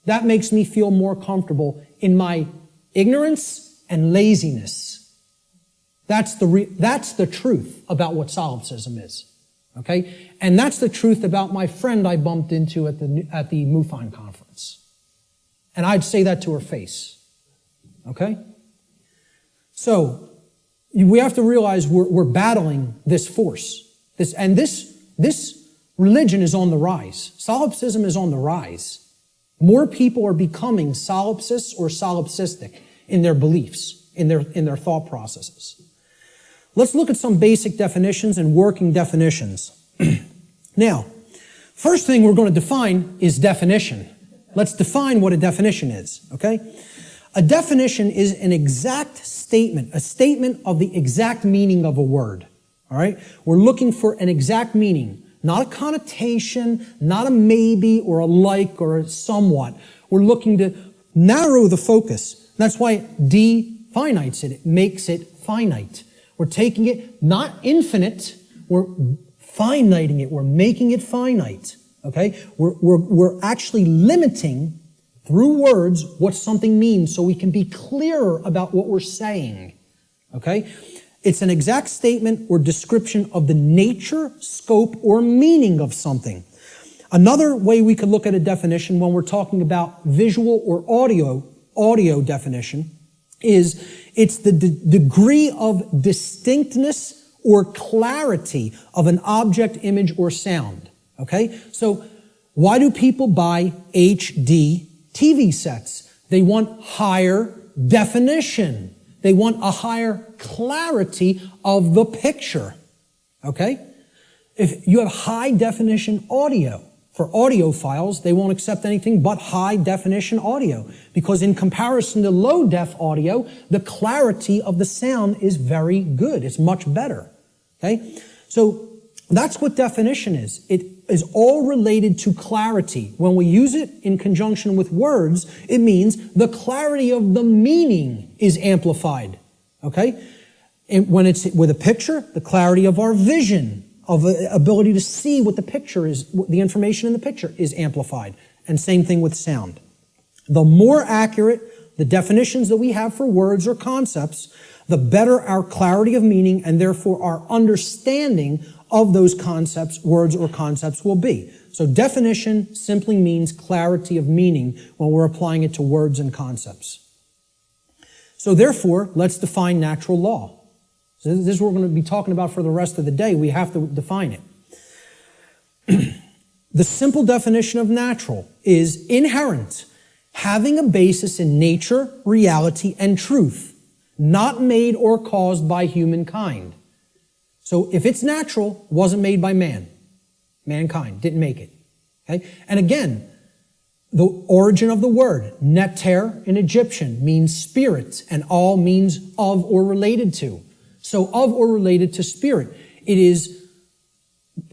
That makes me feel more comfortable in my ignorance and laziness. That's the truth about what solipsism is. Okay? And that's the truth about my friend I bumped into at the MUFON conference. And I'd say that to her face. Okay? So, we have to realize we're battling this force. This religion is on the rise. Solipsism is on the rise. More people are becoming solipsists or solipsistic in their beliefs, in their thought processes. Let's look at some basic definitions and working definitions. Now, first thing we're going to define is definition. Let's define what a definition is, okay? A definition is an exact statement, a statement of the exact meaning of a word, all right? We're looking for an exact meaning, not a connotation, not a maybe or a like or a somewhat. We're looking to narrow the focus. That's why it definites it. It makes it finite. We're taking it not infinite, we're finiting it, we're making it finite, okay? We're actually limiting through words what something means so we can be clearer about what we're saying, okay? It's an exact statement or description of the nature, scope, or meaning of something. Another way we could look at a definition when we're talking about visual or audio definition is it's the degree of distinctness or clarity of an object, image, or sound. Okay? So why do people buy HD TV sets? They want higher definition. They want a higher clarity of the picture. Okay? If you have high definition audio, for audiophiles, they won't accept anything but high definition audio, because in comparison to low def audio, the clarity of the sound is very good. It's much better. Okay? So that's what definition is. It is all related to clarity. When we use it in conjunction with words, it means the clarity of the meaning is amplified. Okay? And when it's with a picture, the clarity of our vision, of the ability to see what the picture is, the information in the picture is amplified. And same thing with sound. The more accurate the definitions that we have for words or concepts, the better our clarity of meaning and therefore our understanding of those concepts, words or concepts will be. So definition simply means clarity of meaning when we're applying it to words and concepts. So therefore, let's define natural law. So this is what we're going to be talking about for the rest of the day. We have to define it. The simple definition of natural is inherent, having a basis in nature, reality, and truth, not made or caused by humankind. So if it's natural, wasn't made by man. Mankind didn't make it. Okay? And again, the origin of the word, neter in Egyptian, means spirit, and all means of or related to. So of or related to spirit. It is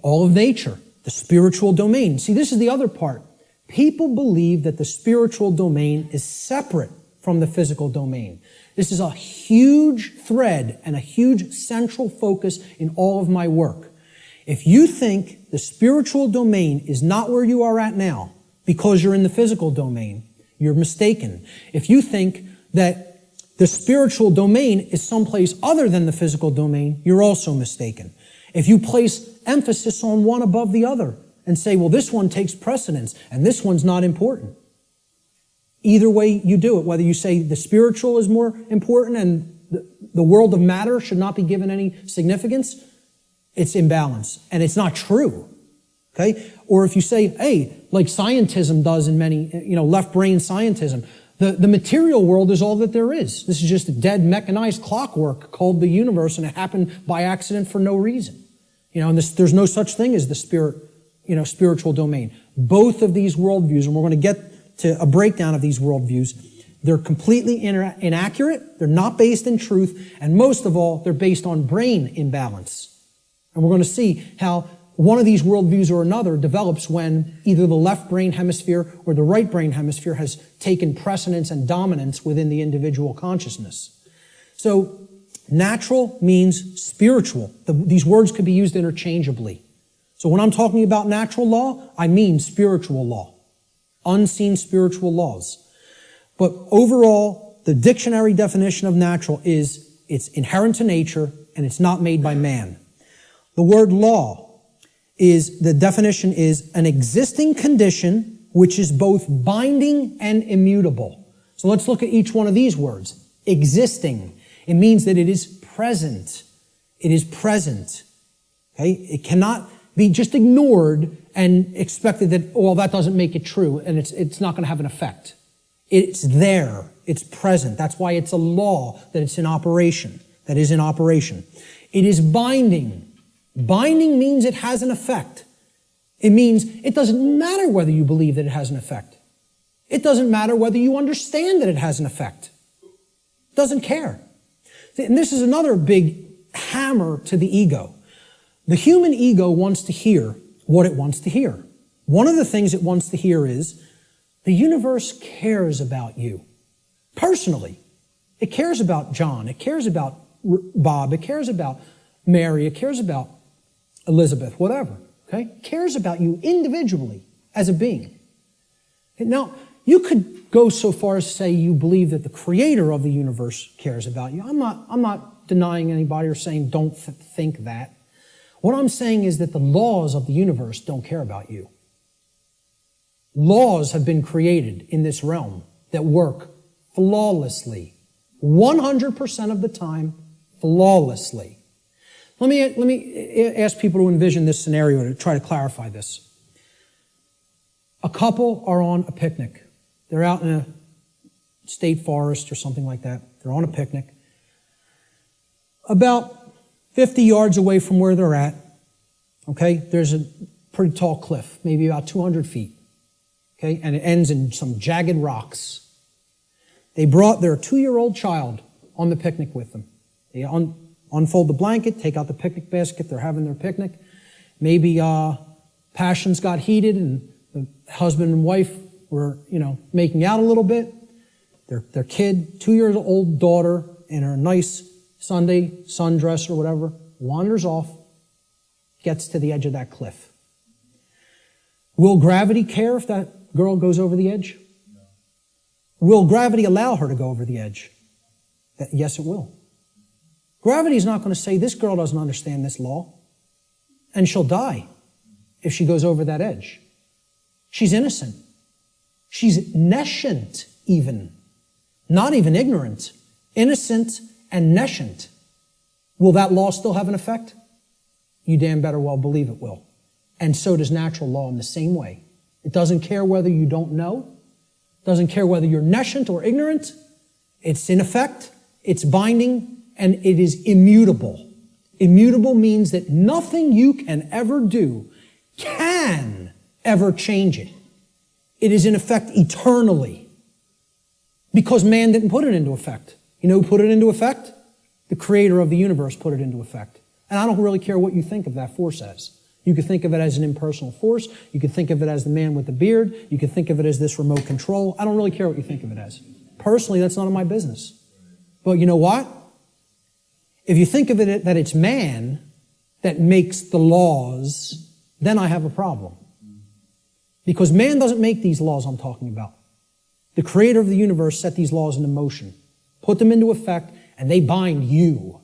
all of nature, the spiritual domain. See, this is the other part. People believe that the spiritual domain is separate from the physical domain. This is a huge thread and a huge central focus in all of my work. If you think the spiritual domain is not where you are at now because you're in the physical domain, you're mistaken. If you think that the spiritual domain is someplace other than the physical domain, you're also mistaken. If you place emphasis on one above the other and say, well, this one takes precedence and this one's not important. Either way you do it, whether you say the spiritual is more important and the world of matter should not be given any significance, it's imbalance. And it's not true. Okay? Or if you say, hey, like scientism does in many, left brain scientism, the material world is all that there is. This is just a dead mechanized clockwork called the universe, and it happened by accident for no reason. And there's no such thing as the spiritual domain. Both of these worldviews, and we're going to get to a breakdown of these worldviews, they're completely inaccurate, they're not based in truth, and most of all, they're based on brain imbalance. And we're going to see how one of these worldviews or another develops when either the left brain hemisphere or the right brain hemisphere has taken precedence and dominance within the individual consciousness. So, natural means spiritual. These words could be used interchangeably. So when I'm talking about natural law, I mean spiritual law. Unseen spiritual laws. But overall, the dictionary definition of natural is it's inherent to nature and it's not made by man. The word law the definition is an existing condition which is both binding and immutable. So let's look at each one of these words. Existing. It means that it is present. It is present. Okay? It cannot be just ignored and expected that, well, that doesn't make it true, and it's not going to have an effect. It's there. It's present. That's why it's a law, that it's in operation, that is in operation. It is binding. Binding means it has an effect. It means it doesn't matter whether you believe that it has an effect. It doesn't matter whether you understand that it has an effect. It doesn't care. And this is another big hammer to the ego. The human ego wants to hear what it wants to hear. One of the things it wants to hear is, the universe cares about you. Personally. It cares about John. It cares about Bob. It cares about Mary. It cares about Elizabeth, whatever. Okay? It cares about you individually as a being. Now, you could go so far as to say you believe that the creator of the universe cares about you. I'm not denying anybody or saying don't think that. What I'm saying is that the laws of the universe don't care about you. Laws have been created in this realm that work flawlessly. 100% of the time, flawlessly. Let me ask people to envision this scenario to try to clarify this. A couple are on a picnic. They're out in a state forest or something like that. They're on a picnic. About 50 yards away from where they're at, okay, there's a pretty tall cliff, maybe about 200 feet, okay, and it ends in some jagged rocks. They brought their 2-year-old child on the picnic with them. They unfold the blanket, take out the picnic basket, they're having their picnic. Maybe passions got heated and the husband and wife were, making out a little bit. Their kid, 2-year-old daughter, in her nice Sunday sundress or whatever, wanders off, gets to the edge of that cliff. Will gravity care if that girl goes over the edge? No. Will gravity allow her to go over the edge? Yes, it will. Gravity is not going to say, this girl doesn't understand this law, and she'll die if she goes over that edge. She's innocent. She's nescient even. Not even ignorant. Innocent and nescient. Will that law still have an effect? You damn better well believe it will. And so does natural law in the same way. It doesn't care whether you don't know. It doesn't care whether you're nescient or ignorant. It's in effect, it's binding, and it is immutable. Immutable means that nothing you can ever do can ever change it. It is in effect eternally. Because man didn't put it into effect. You know who put it into effect? The creator of the universe put it into effect. And I don't really care what you think of that force as. You could think of it as an impersonal force. You could think of it as the man with the beard. You could think of it as this remote control. I don't really care what you think of it as. Personally, that's none of my business. But you know what? If you think of it that it's man that makes the laws, then I have a problem. Because man doesn't make these laws I'm talking about. The creator of the universe set these laws into motion, put them into effect, and they bind you.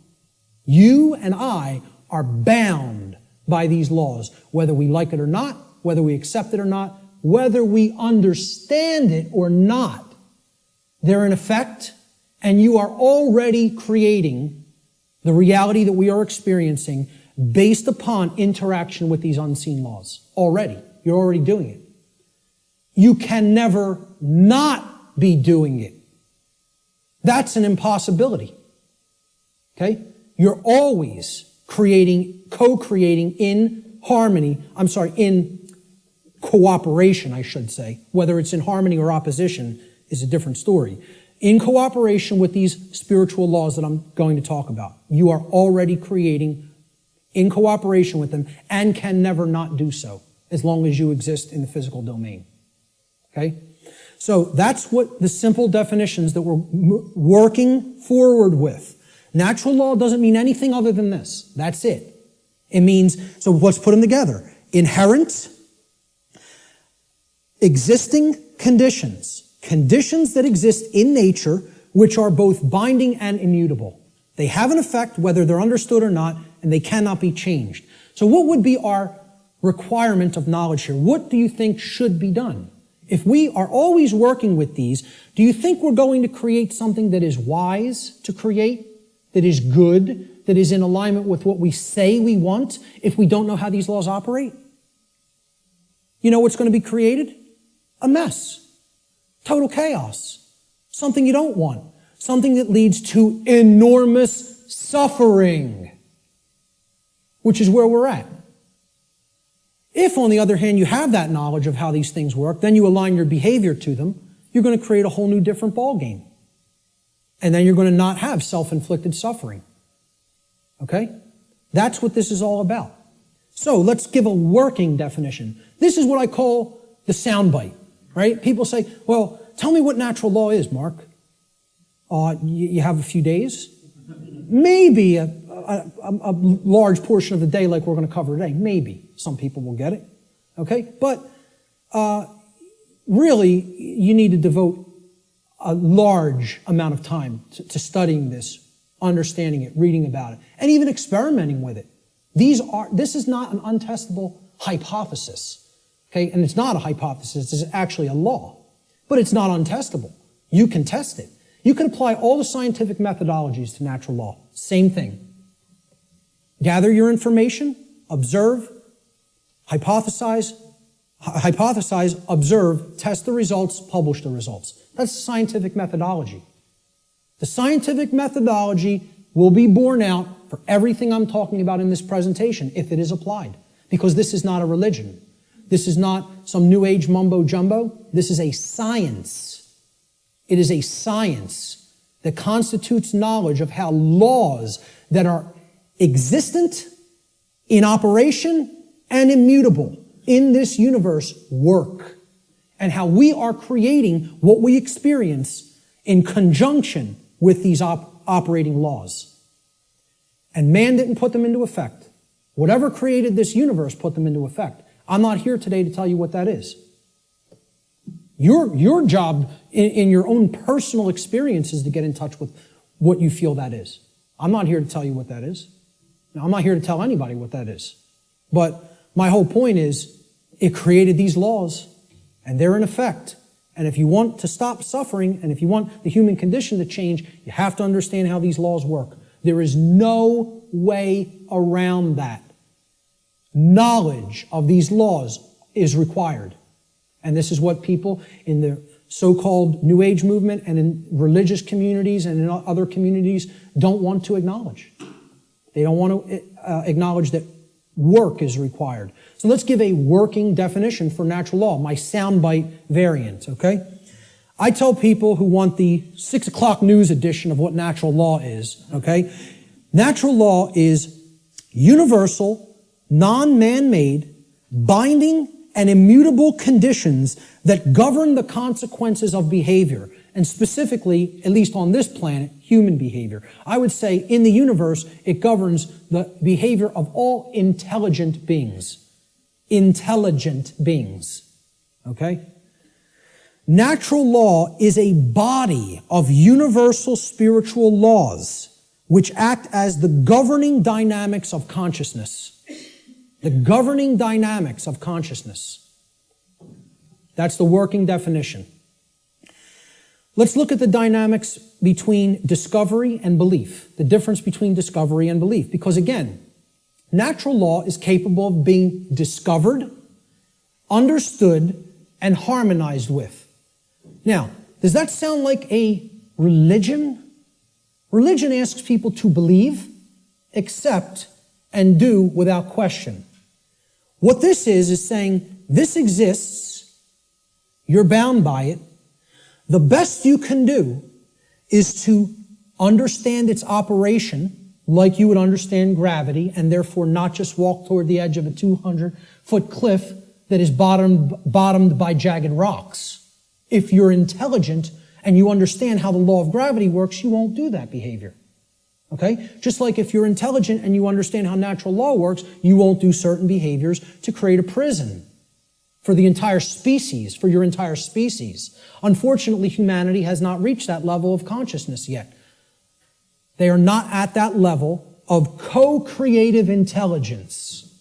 You and I are bound by these laws, whether we like it or not, whether we accept it or not, whether we understand it or not. They're in effect, and you are already creating the reality that we are experiencing based upon interaction with these unseen laws. Already. You're already doing it. You can never not be doing it. That's an impossibility. Okay? You're always creating, co-creating in harmony, in cooperation, I should say. Whether it's in harmony or opposition is a different story. In cooperation with these spiritual laws that I'm going to talk about. You are already creating in cooperation with them and can never not do so as long as you exist in the physical domain. Okay? So that's what the simple definitions that we're working forward with. Natural law doesn't mean anything other than this. That's it. It means, so let's put them together. Inherent, existing conditions. Conditions that exist in nature, which are both binding and immutable. They have an effect whether they're understood or not, and they cannot be changed. So what would be our requirement of knowledge here? What do you think should be done? If we are always working with these, do you think we're going to create something that is wise to create, that is good, that is in alignment with what we say we want, if we don't know how these laws operate? You know what's going to be created? A mess. Total chaos. Something you don't want. Something that leads to enormous suffering, which is where we're at. If, on the other hand, you have that knowledge of how these things work, then you align your behavior to them, you're going to create a whole new different ballgame. And then you're going to not have self-inflicted suffering. Okay? That's what this is all about. So let's give a working definition. This is what I call the soundbite, right? People say, well, tell me what natural law is, Mark. You have a few days? Maybe a large portion of the day like we're going to cover today. Maybe. Some people will get it. Okay? But really, you need to devote a large amount of time to studying this, understanding it, reading about it, and even experimenting with it. This is not an untestable hypothesis. Okay? And it's not a hypothesis. It's actually a law. But it's not untestable. You can test it. You can apply all the scientific methodologies to natural law. Same thing. Gather your information, observe, hypothesize, observe, test the results, publish the results. That's the scientific methodology. The scientific methodology will be borne out for everything I'm talking about in this presentation if it is applied. Because this is not a religion. This is not some new age mumbo jumbo. This is a science. It is a science that constitutes knowledge of how laws that are existent, in operation, and immutable in this universe work, and how we are creating what we experience in conjunction with these operating laws. And man didn't put them into effect. Whatever created this universe put them into effect. I'm not here today to tell you what that is. Your job in your own personal experience is to get in touch with what you feel that is. I'm not here to tell you what that is. I'm not here to tell anybody what that is. But my whole point is, it created these laws, and they're in effect. And if you want to stop suffering, and if you want the human condition to change, you have to understand how these laws work. There is no way around that. Knowledge of these laws is required. And this is what people in the so-called New Age movement and in religious communities and in other communities don't want to acknowledge. They don't want to acknowledge that work is required. So let's give a working definition for natural law, my soundbite variant, okay? I tell people who want the 6 o'clock news edition of what natural law is, okay? Natural law is universal, non-man-made, binding, and immutable conditions that govern the consequences of behavior, and specifically, at least on this planet, human behavior. I would say in the universe, it governs the behavior of all intelligent beings. Intelligent beings. Okay? Natural law is a body of universal spiritual laws which act as the governing dynamics of consciousness. The governing dynamics of consciousness. That's the working definition. Let's look at the dynamics between discovery and belief, the difference between discovery and belief. Because again, natural law is capable of being discovered, understood, and harmonized with. Now, does that sound like a religion? Religion asks people to believe, accept, and do without question. What this is saying, this exists, you're bound by it. The best you can do is to understand its operation like you would understand gravity, and therefore not just walk toward the edge of a 200-foot cliff that is bottomed by jagged rocks. If you're intelligent and you understand how the law of gravity works, you won't do that behavior. Okay? Just like if you're intelligent and you understand how natural law works, you won't do certain behaviors to create a prison for the entire species, for your entire species. Unfortunately, humanity has not reached that level of consciousness yet. They are not at that level of co-creative intelligence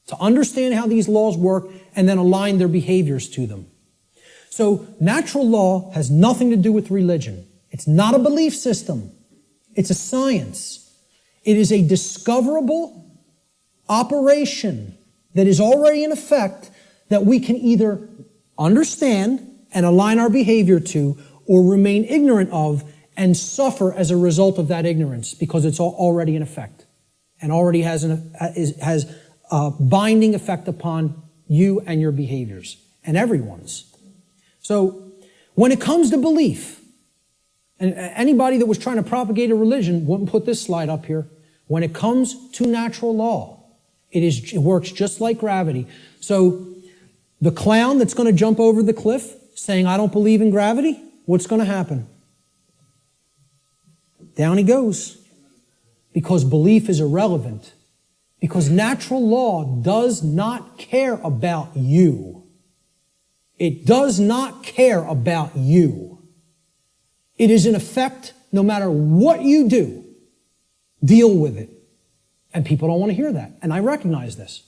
to understand how these laws work and then align their behaviors to them. So natural law has nothing to do with religion. It's not a belief system. It's a science. It is a discoverable operation that is already in effect that we can either understand and align our behavior to or remain ignorant of and suffer as a result of that ignorance because it's already in effect and already has a binding effect upon you and your behaviors and everyone's. So when it comes to belief, and anybody that was trying to propagate a religion wouldn't put this slide up here. When it comes to natural law, it works just like gravity. So the clown that's going to jump over the cliff saying, I don't believe in gravity, what's going to happen? Down he goes. Because belief is irrelevant. Because natural law does not care about you. It does not care about you. It is in effect, no matter what you do, deal with it. And people don't want to hear that. And I recognize this.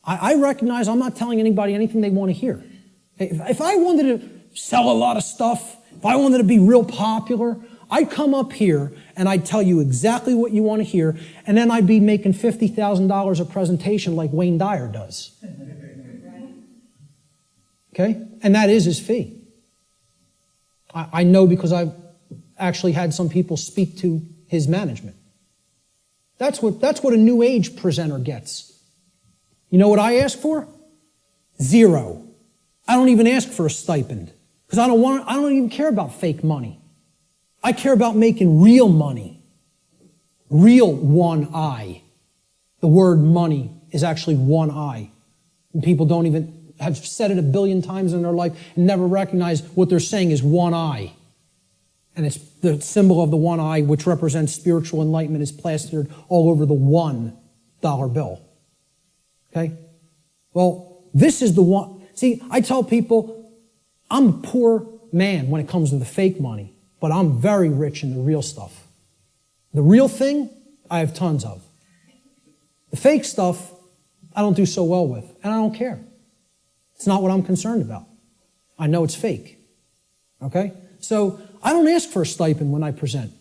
I recognize I'm not telling anybody anything they want to hear. If I wanted to sell a lot of stuff, if I wanted to be real popular, I'd come up here and I'd tell you exactly what you want to hear, and then I'd be making $50,000 a presentation like Wayne Dyer does. Okay? And that is his fee. I know because I've actually had some people speak to his management. That's what a new age presenter gets. You know what I ask for? 0. I don't even ask for a stipend because I don't even care about fake money. I care about making real money. Real one I. The word money is actually one I. And people don't even have said it 1 billion times in their life and never recognize what they're saying is one I. And it's the symbol of the one eye, which represents spiritual enlightenment, is plastered all over the $1 bill. Okay? Well, this is the one. See, I tell people, I'm a poor man when it comes to the fake money, but I'm very rich in the real stuff. The real thing, I have tons of. The fake stuff, I don't do so well with, and I don't care. It's not what I'm concerned about. I know it's fake. Okay? So, I don't ask for a stipend when I present.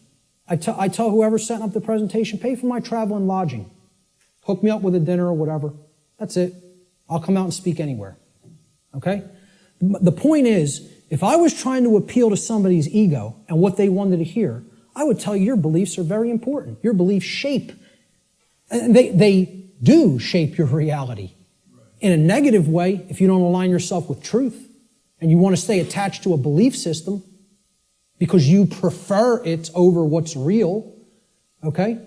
I tell whoever's setting up the presentation, pay for my travel and lodging. Hook me up with a dinner or whatever. That's it. I'll come out and speak anywhere. Okay? The point is, if I was trying to appeal to somebody's ego and what they wanted to hear, I would tell you your beliefs are very important. Your beliefs shape. And they do shape your reality. In a negative way, if you don't align yourself with truth and you want to stay attached to a belief system, because you prefer it over what's real, okay?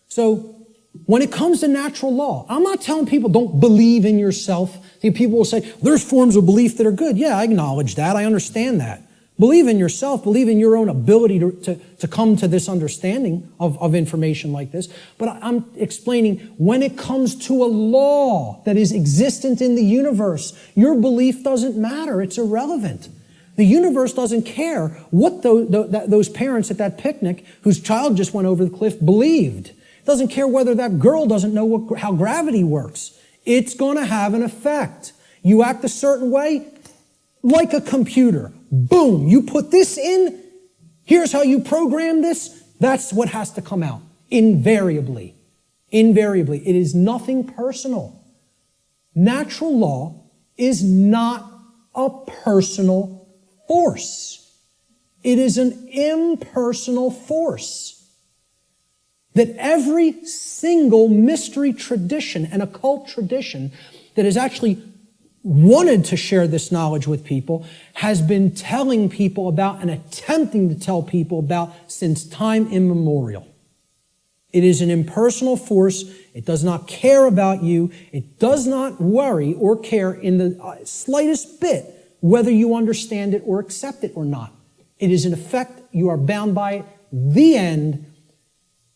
So When it comes to natural law, I'm not telling people don't believe in yourself. People will say, there's forms of belief that are good. Yeah, I acknowledge that. I understand that. Believe in yourself. Believe in your own ability to come to this understanding of information like this. But I'm explaining when it comes to a law that is existent in the universe, your belief doesn't matter. It's irrelevant. The universe doesn't care what those parents at that picnic whose child just went over the cliff believed. It doesn't care whether that girl doesn't know how gravity works. It's going to have an effect. You act a certain way, like a computer. Boom, you put this in, here's how you program this, that's what has to come out. Invariably. Invariably. It is nothing personal. Natural law is not a personal force. It is an impersonal force that every single mystery tradition and occult tradition that has actually wanted to share this knowledge with people has been telling people about and attempting to tell people about since time immemorial. It is an impersonal force. It does not care about you. It does not worry or care in the slightest bit whether you understand it or accept it or not. It is in effect, you are bound by it, the end,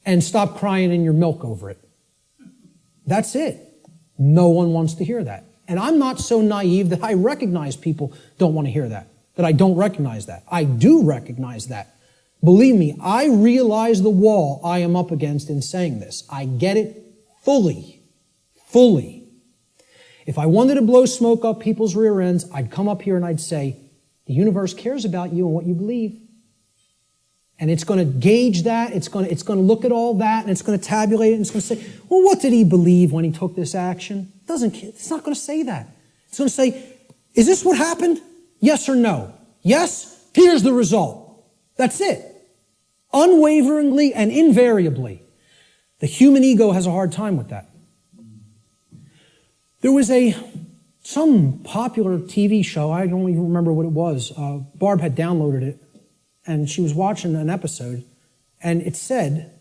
and stop crying in your milk over it. That's it. No one wants to hear that. And I'm not so naive that I recognize people don't want to hear that I don't recognize that. I do recognize that. Believe me, I realize the wall I am up against in saying this. I get it fully. Fully. If I wanted to blow smoke up people's rear ends, I'd come up here and I'd say, the universe cares about you and what you believe. And it's going to gauge that, it's going to look at all that, and it's going to tabulate it, and it's going to say, well, what did he believe when he took this action? It's not going to say that. It's going to say, is this what happened? Yes or no? Yes? Here's the result. That's it. Unwaveringly and invariably. The human ego has a hard time with that. There was some popular TV show, I don't even remember what it was. Barb had downloaded it, and she was watching an episode, and it said,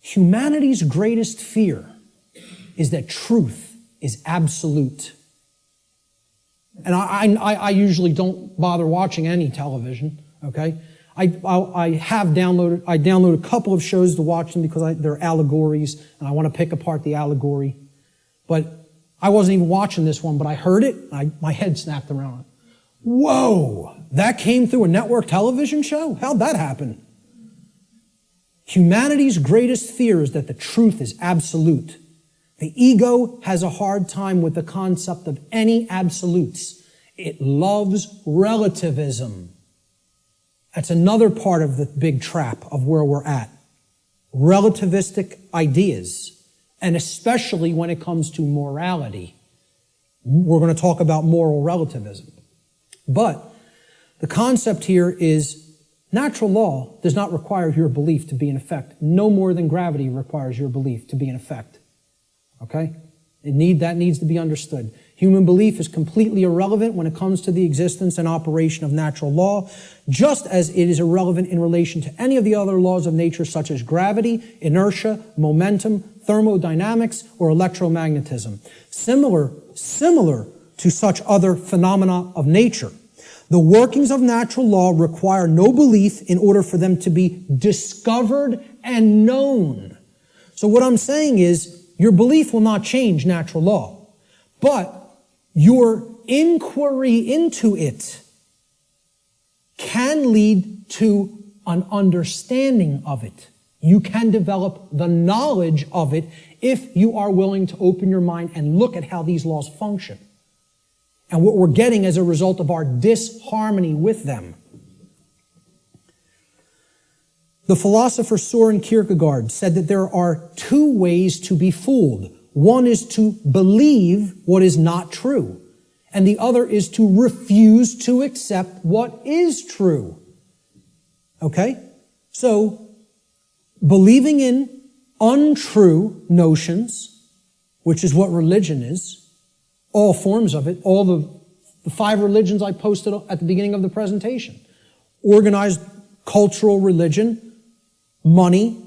humanity's greatest fear is that truth is absolute. And I usually don't bother watching any television, okay? I download a couple of shows to watch them because they're allegories, and I want to pick apart the allegory. But I wasn't even watching this one, but I heard it, and my head snapped around. Whoa! That came through a network television show? How'd that happen? Humanity's greatest fear is that the truth is absolute. The ego has a hard time with the concept of any absolutes. It loves relativism. That's another part of the big trap of where we're at. Relativistic ideas, and especially when it comes to morality. We're going to talk about moral relativism. But the concept here is natural law does not require your belief to be in effect, no more than gravity requires your belief to be in effect. Okay? That needs to be understood. Human belief is completely irrelevant when it comes to the existence and operation of natural law, just as it is irrelevant in relation to any of the other laws of nature such as gravity, inertia, momentum, thermodynamics, or electromagnetism. Similar to such other phenomena of nature. The workings of natural law require no belief in order for them to be discovered and known. So what I'm saying is, your belief will not change natural law, but your inquiry into it can lead to an understanding of it. You can develop the knowledge of it if you are willing to open your mind and look at how these laws function and what we're getting as a result of our disharmony with them. The philosopher Søren Kierkegaard said that there are two ways to be fooled. One is to believe what is not true, and the other is to refuse to accept what is true. Okay? So, believing in untrue notions, which is what religion is, all forms of it, all the 5 religions I posted at the beginning of the presentation. Organized cultural religion, money,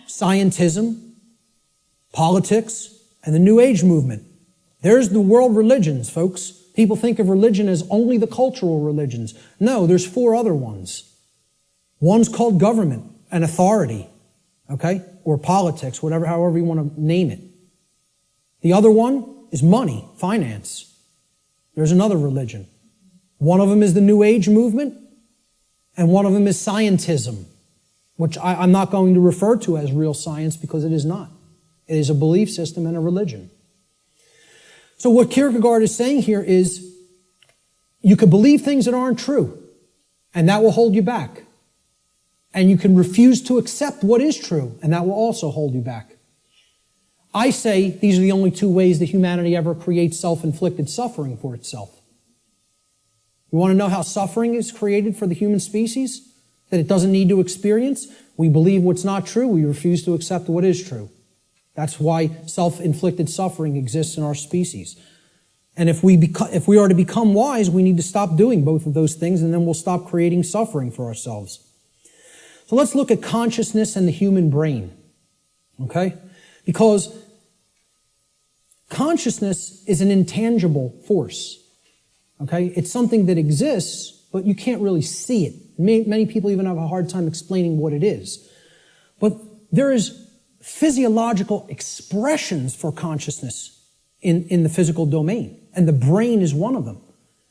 scientism, politics, and the New Age movement. There's the world religions, folks. People think of religion as only the cultural religions. No, there's 4 other ones. One's called government and authority, okay? Or politics, however you want to name it. The other one is money, finance. There's another religion. One of them is the New Age movement, and one of them is scientism, which I'm not going to refer to as real science because it is not. It is a belief system and a religion. So what Kierkegaard is saying here is you can believe things that aren't true, and that will hold you back. And you can refuse to accept what is true, and that will also hold you back. I say these are the only 2 ways that humanity ever creates self-inflicted suffering for itself. You want to know how suffering is created for the human species? That it doesn't need to experience? We believe what's not true. We refuse to accept what is true. That's why self-inflicted suffering exists in our species. And if we are to become wise, we need to stop doing both of those things, and then we'll stop creating suffering for ourselves. So let's look at consciousness and the human brain, okay? Because consciousness is an intangible force, okay? It's something that exists, but you can't really see it. Many people even have a hard time explaining what it is. But there is physiological expressions for consciousness in the physical domain, and the brain is one of them.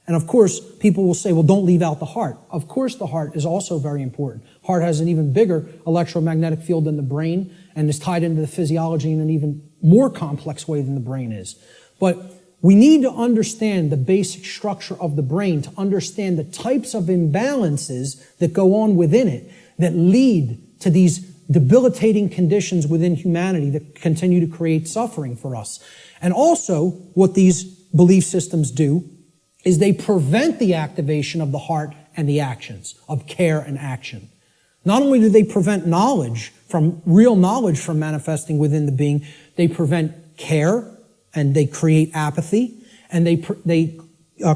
And of course, people will say, well, don't leave out the heart. Of course, the heart is also very important. Heart has an even bigger electromagnetic field than the brain and is tied into the physiology in an even more complex way than the brain is. But we need to understand the basic structure of the brain to understand the types of imbalances that go on within it that lead to these debilitating conditions within humanity that continue to create suffering for us. And also, what these belief systems do is they prevent the activation of the heart and the actions, of care and action. Not only do they prevent real knowledge from manifesting within the being, they prevent care, and they create apathy, and they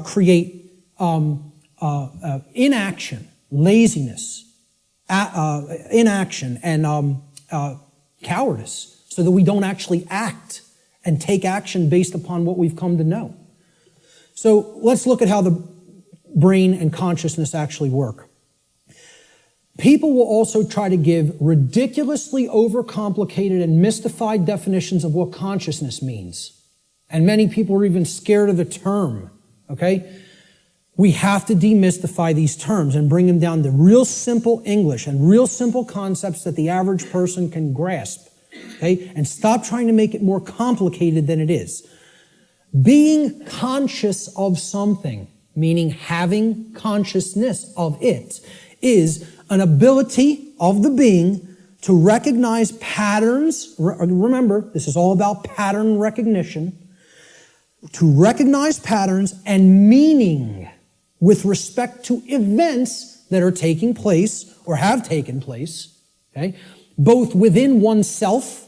create inaction, laziness, inaction, and cowardice, so that we don't actually act and take action based upon what we've come to know. So let's look at how the brain and consciousness actually work. People will also try to give ridiculously overcomplicated and mystified definitions of what consciousness means. And many people are even scared of the term, okay? We have to demystify these terms and bring them down to real simple English and real simple concepts that the average person can grasp, okay? And stop trying to make it more complicated than it is. Being conscious of something, meaning having consciousness of it, is an ability of the being to recognize patterns. Remember, this is all about pattern recognition. To recognize patterns and meaning with respect to events that are taking place or have taken place, okay, both within oneself,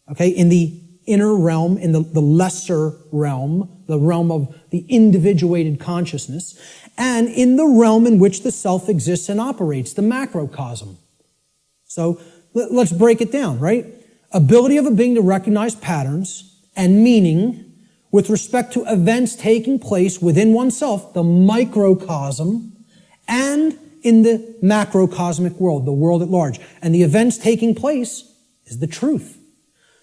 okay, in the inner realm, in the lesser realm, the realm of the individuated consciousness, and in the realm in which the self exists and operates, the macrocosm. So let's break it down, right? Ability of a being to recognize patterns and meaning with respect to events taking place within oneself, the microcosm, and in the macrocosmic world, the world at large. And the events taking place is the truth.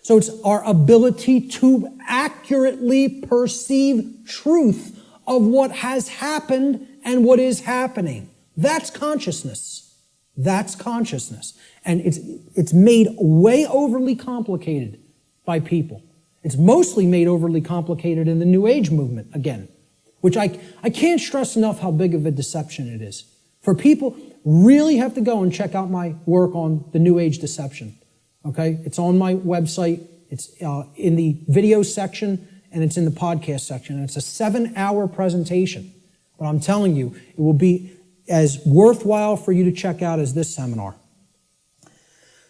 So it's our ability to accurately perceive truth of what has happened and what is happening. That's consciousness. That's consciousness. And it's made way overly complicated by people. It's mostly made overly complicated in the New Age movement, again, which I can't stress enough how big of a deception it is. For people, really have to go and check out my work on the New Age deception. Okay? It's on my website. It's in the video section, and it's in the podcast section. And it's a 7-hour presentation. But I'm telling you, it will be as worthwhile for you to check out as this seminar.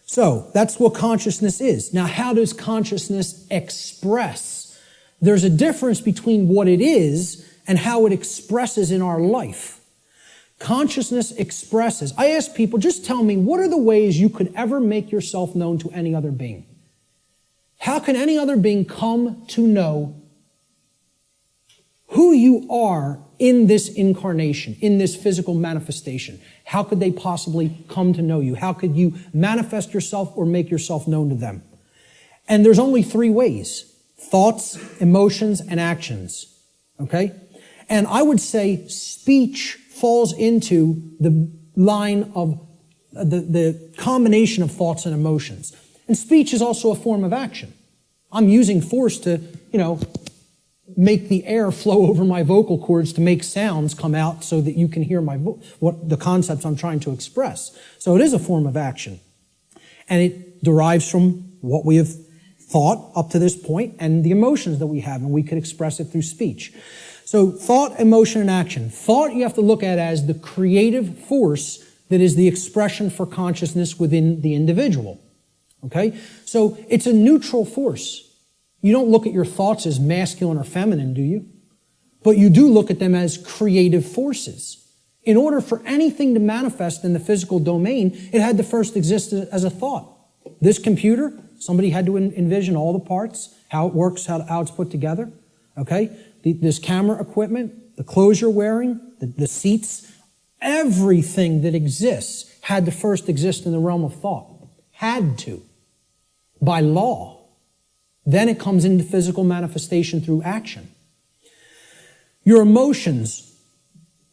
So, that's what consciousness is. Now, how does consciousness express? There's a difference between what it is and how it expresses in our life. Consciousness expresses. I ask people, just tell me, what are the ways you could ever make yourself known to any other being? How can any other being come to know who you are in this incarnation, in this physical manifestation? How could they possibly come to know you? How could you manifest yourself or make yourself known to them? And there's only three ways: thoughts, emotions, and actions. Okay? And I would say speech falls into the line of the combination of thoughts and emotions. And speech is also a form of action. I'm using force to, make the air flow over my vocal cords to make sounds come out so that you can hear what the concepts I'm trying to express. So it is a form of action. And it derives from what we have thought up to this point and the emotions that we have, and we could express it through speech. So thought, emotion, and action. Thought you have to look at as the creative force that is the expression for consciousness within the individual. Okay? So it's a neutral force. You don't look at your thoughts as masculine or feminine, do you? But you do look at them as creative forces. In order for anything to manifest in the physical domain, it had to first exist as a thought. This computer, somebody had to envision all the parts, how it works, how it's put together. Okay? This camera equipment, the clothes you're wearing, the seats, everything that exists had to first exist in the realm of thought. Had to. By law. Then it comes into physical manifestation through action. Your emotions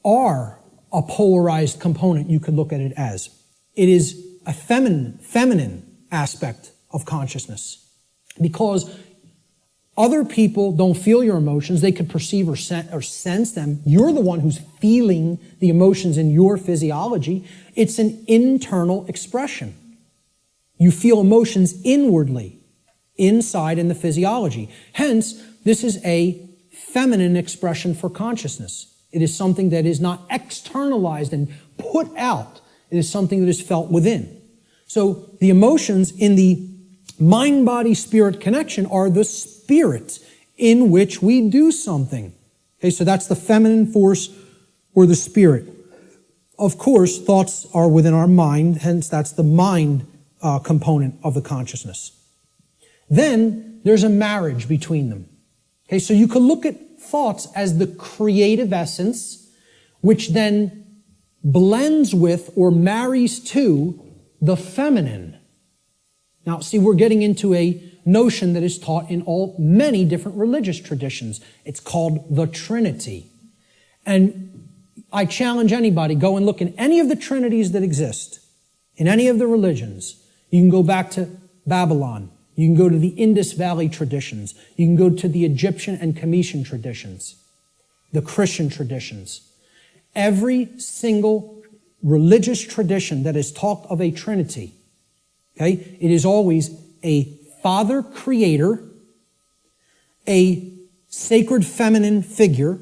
are a polarized component, you could look at it as. It is a feminine aspect of consciousness. Because other people don't feel your emotions, they could perceive or sense them. You're the one who's feeling the emotions in your physiology. It's an internal expression. You feel emotions inwardly, inside in the physiology. Hence, this is a feminine expression for consciousness. It is something that is not externalized and put out. It is something that is felt within. So the emotions in the mind-body-spirit connection are the spirit in which we do something. Okay, so that's the feminine force or the spirit. Of course, thoughts are within our mind, hence that's the mind component of the consciousness. Then there's a marriage between them. Okay, so you could look at thoughts as the creative essence, which then blends with or marries to the feminine. Now, see, we're getting into a notion that is taught in many different religious traditions. It's called the Trinity. And I challenge anybody, go and look in any of the trinities that exist, in any of the religions. You can go back to Babylon. You can go to the Indus Valley traditions. You can go to the Egyptian and Cometian traditions, the Christian traditions. Every single religious tradition that is talked of a Trinity, okay, it is always a Father Creator, a sacred feminine figure,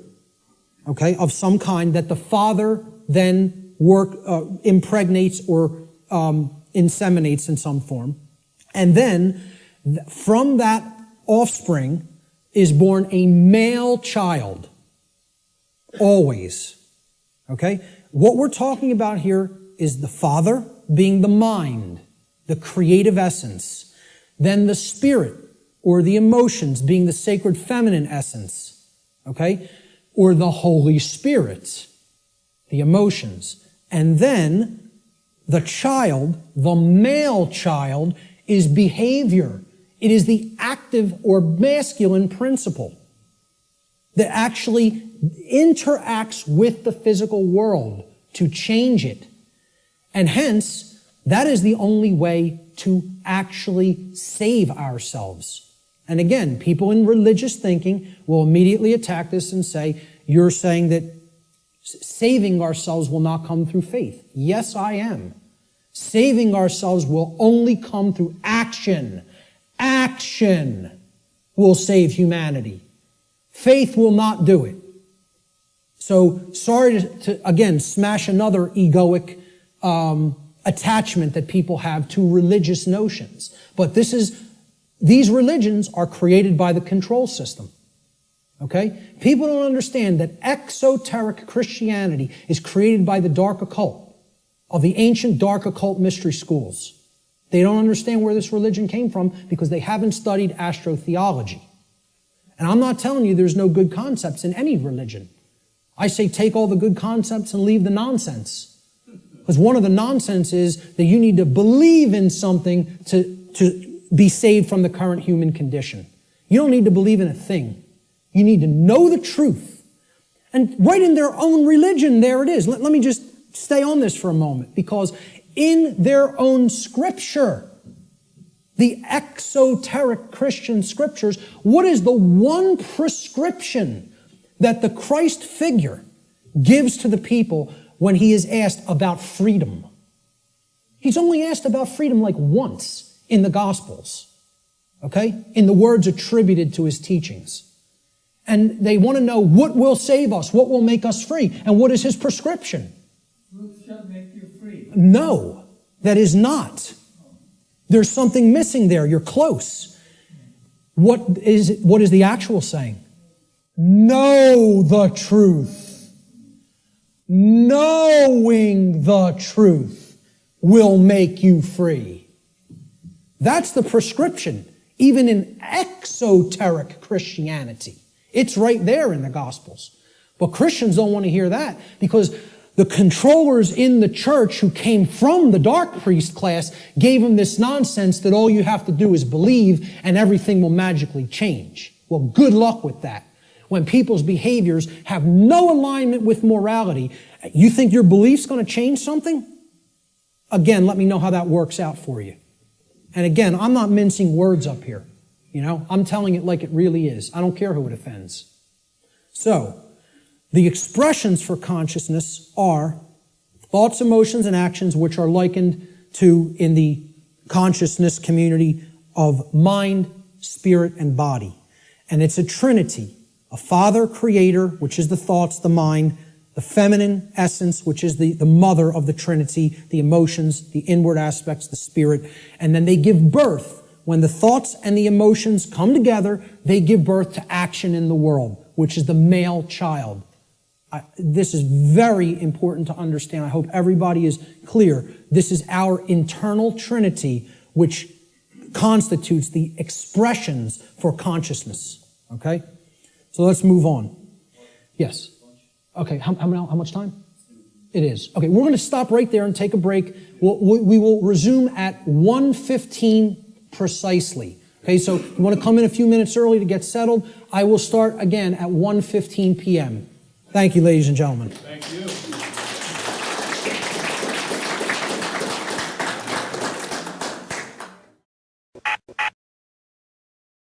okay, of some kind that the Father then impregnates or inseminates in some form. And then from that offspring is born a male child. Always. Okay? What we're talking about here is the Father being the mind, the creative essence. Then the spirit or the emotions being the sacred feminine essence. Okay? Or the Holy Spirit, the emotions. And then the child, the male child, is behavior. It is the active or masculine principle that actually interacts with the physical world to change it. And hence, that is the only way to actually save ourselves. And again, people in religious thinking will immediately attack this and say, you're saying that saving ourselves will not come through faith. Yes, I am. Saving ourselves will only come through action. Action will save humanity. Faith will not do it. So, sorry to again, smash another egoic attachment that people have to religious notions. But these religions are created by the control system. Okay? People don't understand that exoteric Christianity is created by the dark occult, of the ancient dark occult mystery schools. They don't understand where this religion came from because they haven't studied astrotheology. And I'm not telling you there's no good concepts in any religion. I say take all the good concepts and leave the nonsense. Because one of the nonsense is that you need to believe in something to be saved from the current human condition. You don't need to believe in a thing. You need to know the truth. And right in their own religion, there it is. Let me just stay on this for a moment, because in their own scripture, the exoteric Christian scriptures, what is the one prescription that the Christ figure gives to the people when he is asked about freedom? He's only asked about freedom like once in the Gospels, okay? In the words attributed to his teachings. And they want to know what will save us, what will make us free, and what is his prescription? Truth shall make you free. No, that is not. There's something missing there. You're close. What is the actual saying? Know the truth. Knowing the truth will make you free. That's the prescription, even in exoteric Christianity. It's right there in the Gospels. But Christians don't want to hear that, because the controllers in the church who came from the dark priest class gave them this nonsense that all you have to do is believe and everything will magically change. Well, good luck with that. When people's behaviors have no alignment with morality, you think your belief's going to change something? Again, let me know how that works out for you. And again, I'm not mincing words up here. I'm telling it like it really is. I don't care who it offends. So, the expressions for consciousness are thoughts, emotions, and actions which are likened to, in the consciousness community, of mind, spirit, and body. And it's a trinity. A father creator, which is the thoughts, the mind, the feminine essence, which is the mother of the trinity, the emotions, the inward aspects, the spirit. And then they give birth. When the thoughts and the emotions come together, they give birth to action in the world, which is the male child. This is very important to understand. I hope everybody is clear. This is our internal trinity, which constitutes the expressions for consciousness. Okay? So let's move on. Yes. Okay, how much time? It is. Okay, we're going to stop right there and take a break. We will resume at 1:15 precisely. Okay, so you want to come in a few minutes early to get settled. I will start again at 1:15 p.m. Thank you, ladies and gentlemen. Thank you.